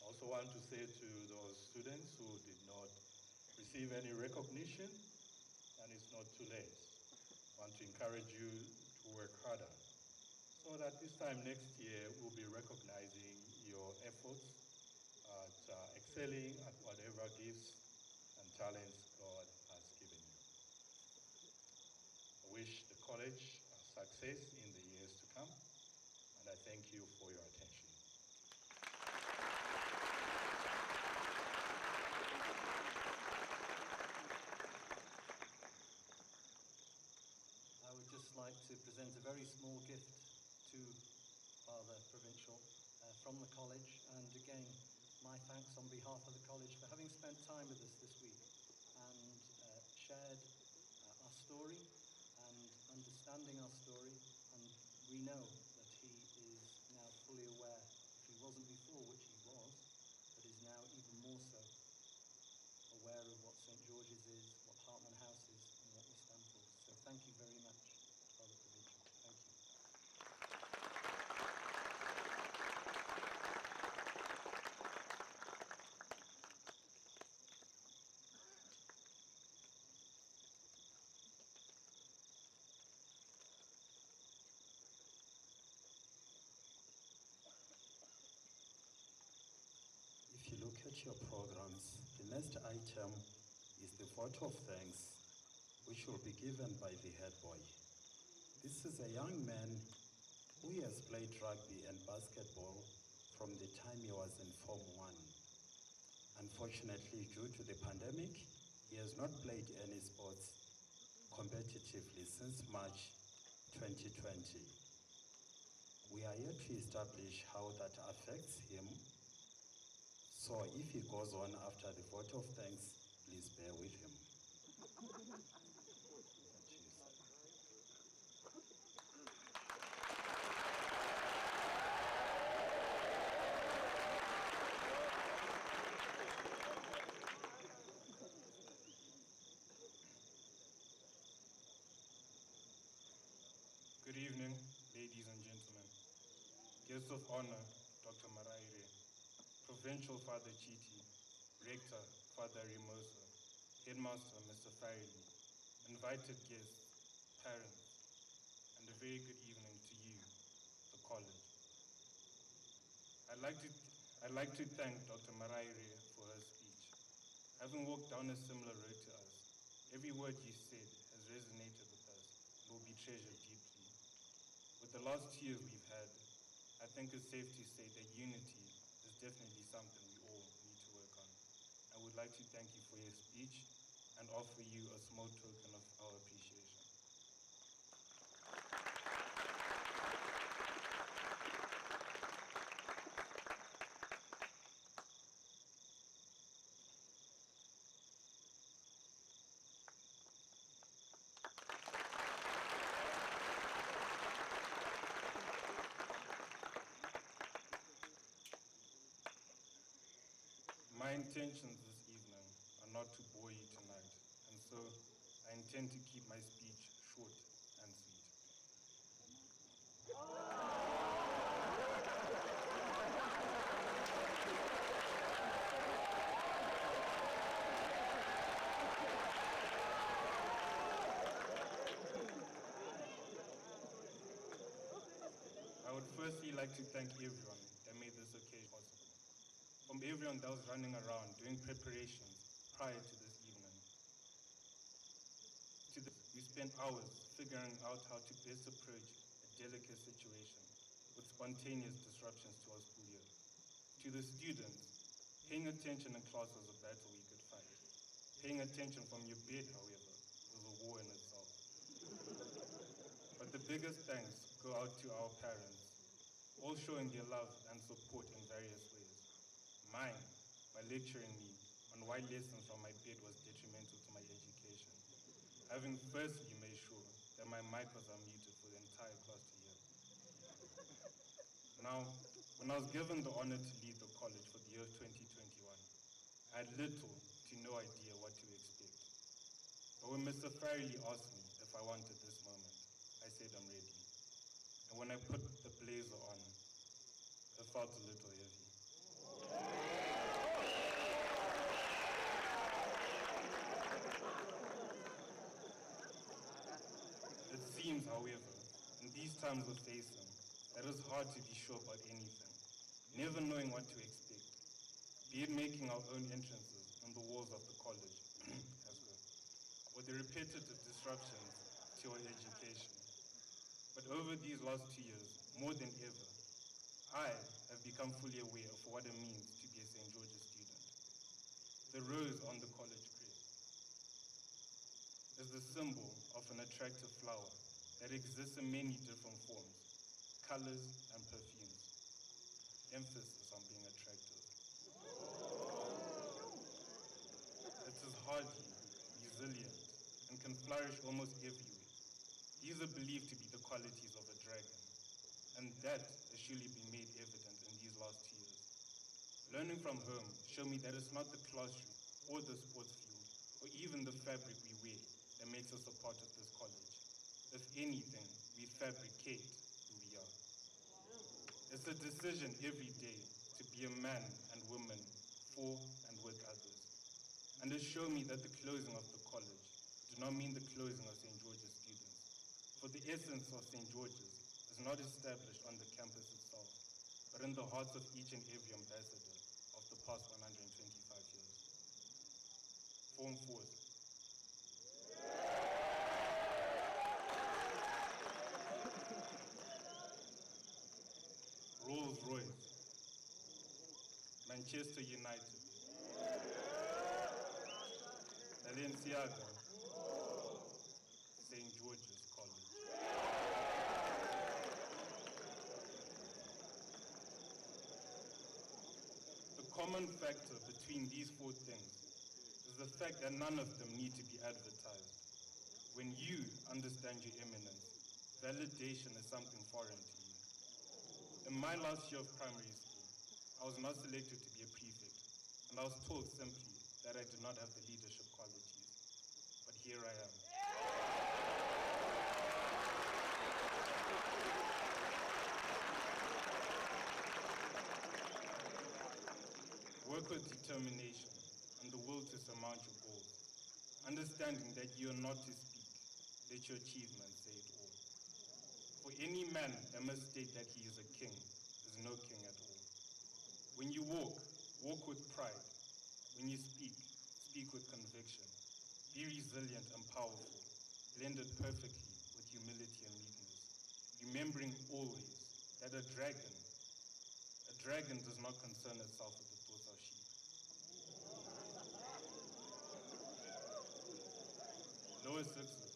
I also want to say to those students who did not receive any recognition, and it's not too late. I want to encourage you to work harder so that this time next year we'll be recognizing your efforts at excelling at whatever gifts and talents God has given you. I wish the college success in the years to come, and I thank you for your attention. I would just like to present a very small gift to Father Provincial from the college, and again, my thanks on behalf of the college for having spent time with us this week and shared our story and understanding our story, and we know that he is now fully aware, if he wasn't before, which he was, but is now even more so, aware of what St. George's is, what Hartman House is, and what we stand for. So thank you very much, Father Provincial. Thank you. If you look at your programs, the next item is the vote of thanks, which will be given by the head boy. This is a young man who has played rugby and basketball from the time he was in Form 1. Unfortunately, due to the pandemic, he has not played any sports competitively since March 2020. We are yet to establish how that affects him. So if he goes on after the vote of thanks, please bear with him. Good evening, ladies and gentlemen. Guests of honor, Dr. Maraire, Provincial Father Chiti, Rector Father Rimoso, Headmaster Mr. Faili, invited guests, parents, and a very good evening to you, the college. I'd like to thank Dr. Maraire for her speech. Having walked down a similar road to us, every word you said has resonated with us and will be treasured deeply. With the last years we've had, I think it's safe to say that unity is definitely something we all need to work on. I would like to thank you for your speech and offer you a small token of our appreciation. My intentions this evening are not to bore you tonight, and so I intend to keep my speech short and sweet. I would firstly like to thank everyone that made this occasion possible. From everyone that was running around doing preparations prior to this evening. We spent hours figuring out how to best approach a delicate situation with spontaneous disruptions to our school year. To the students, paying attention in class was a battle we could fight. Paying attention from your bed, however, was a war in itself. But the biggest thanks go out to our parents, all showing their love and support in various ways. Mine, by lecturing me on why lessons from my bed was detrimental to my education, having firstly made sure that my mic was unmuted for the entire class to hear. Now, when I was given the honor to lead the college for the year of 2021, I had little to no idea what to expect. But when Mr. Farrelly asked me if I wanted this moment, I said I'm ready. And when I put the blazer on, it felt a little heavy. It seems, however, in these times of facing, that it's hard to be sure about anything, never knowing what to expect, be it making our own entrances on the walls of the college, or the repetitive disruptions to our education. But over these last 2 years, more than ever, I have become fully aware of what it means to be a St. George's student. The rose on the college crest is the symbol of an attractive flower that exists in many different forms, colors, and perfumes. Emphasis on being attractive. It is hardy, resilient, and can flourish almost everywhere. These are believed to be the qualities of a dragon, and that has surely been made evident in these last 2 years. Learning from home showed me that it's not the classroom or the sports field or even the fabric we wear that makes us a part of this college. If anything, we fabricate who we are. It's a decision every day to be a man and woman for and with others. And it showed me that the closing of the college do not mean the closing of St. George's students. For the essence of St. George's is not established on the campus itself, but in the hearts of each and every ambassador of the past 125 years. Form 4th. Rolls-Royce, Manchester United, Balenciaga, St. George's College. The common factor between these 4 things is the fact that none of them need to be advertised. When you understand your eminence, validation is something foreign to you. In my last year of primary school, I was not selected to be a prefect, and I was told simply that I did not have the leadership qualities. But here I am. Work with determination and the will to surmount your goals, understanding that you are not to speak, let your achievements say it all. For any man that must state that he is a king is no king at all. When you walk, walk with pride. When you speak, speak with conviction. Be resilient and powerful, blended perfectly with humility and meekness, remembering always that a dragon does not concern itself with the thoughts of sheep. Lower sixes.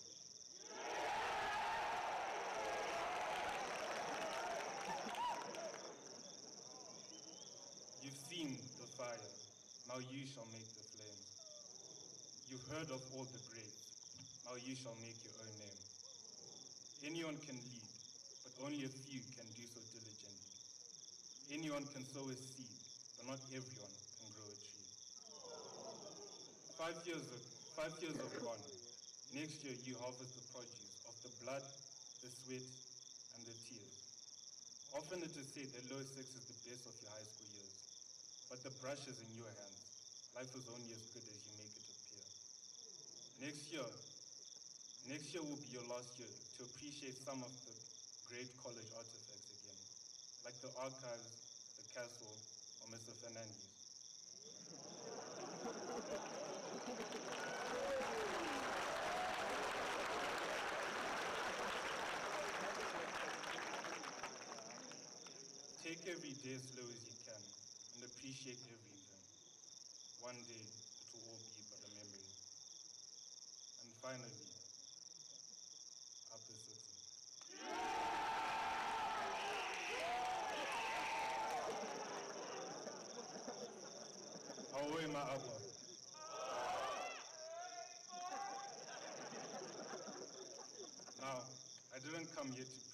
You've seen the fire, now you shall make the flames. You've heard of all the greats, now you shall make your own name. Anyone can lead, but only a few can do so diligently. Anyone can sow a seed, but not everyone can grow a tree. 5 years have gone. Next year you harvest the produce of the blood, the sweat, and the tears. Often it is said that low six is the best of your high school years, but the brush is in your hands. Life is only as good as you make it appear. Next year will be your last year to appreciate some of the great college artifacts again, like the archives, the castle, or Mr. Fernandez. Take every day as slow as you can and appreciate everything. One day it will all be but a memory. And finally, upper sixes. Away my upper. Now, I didn't come here to preach.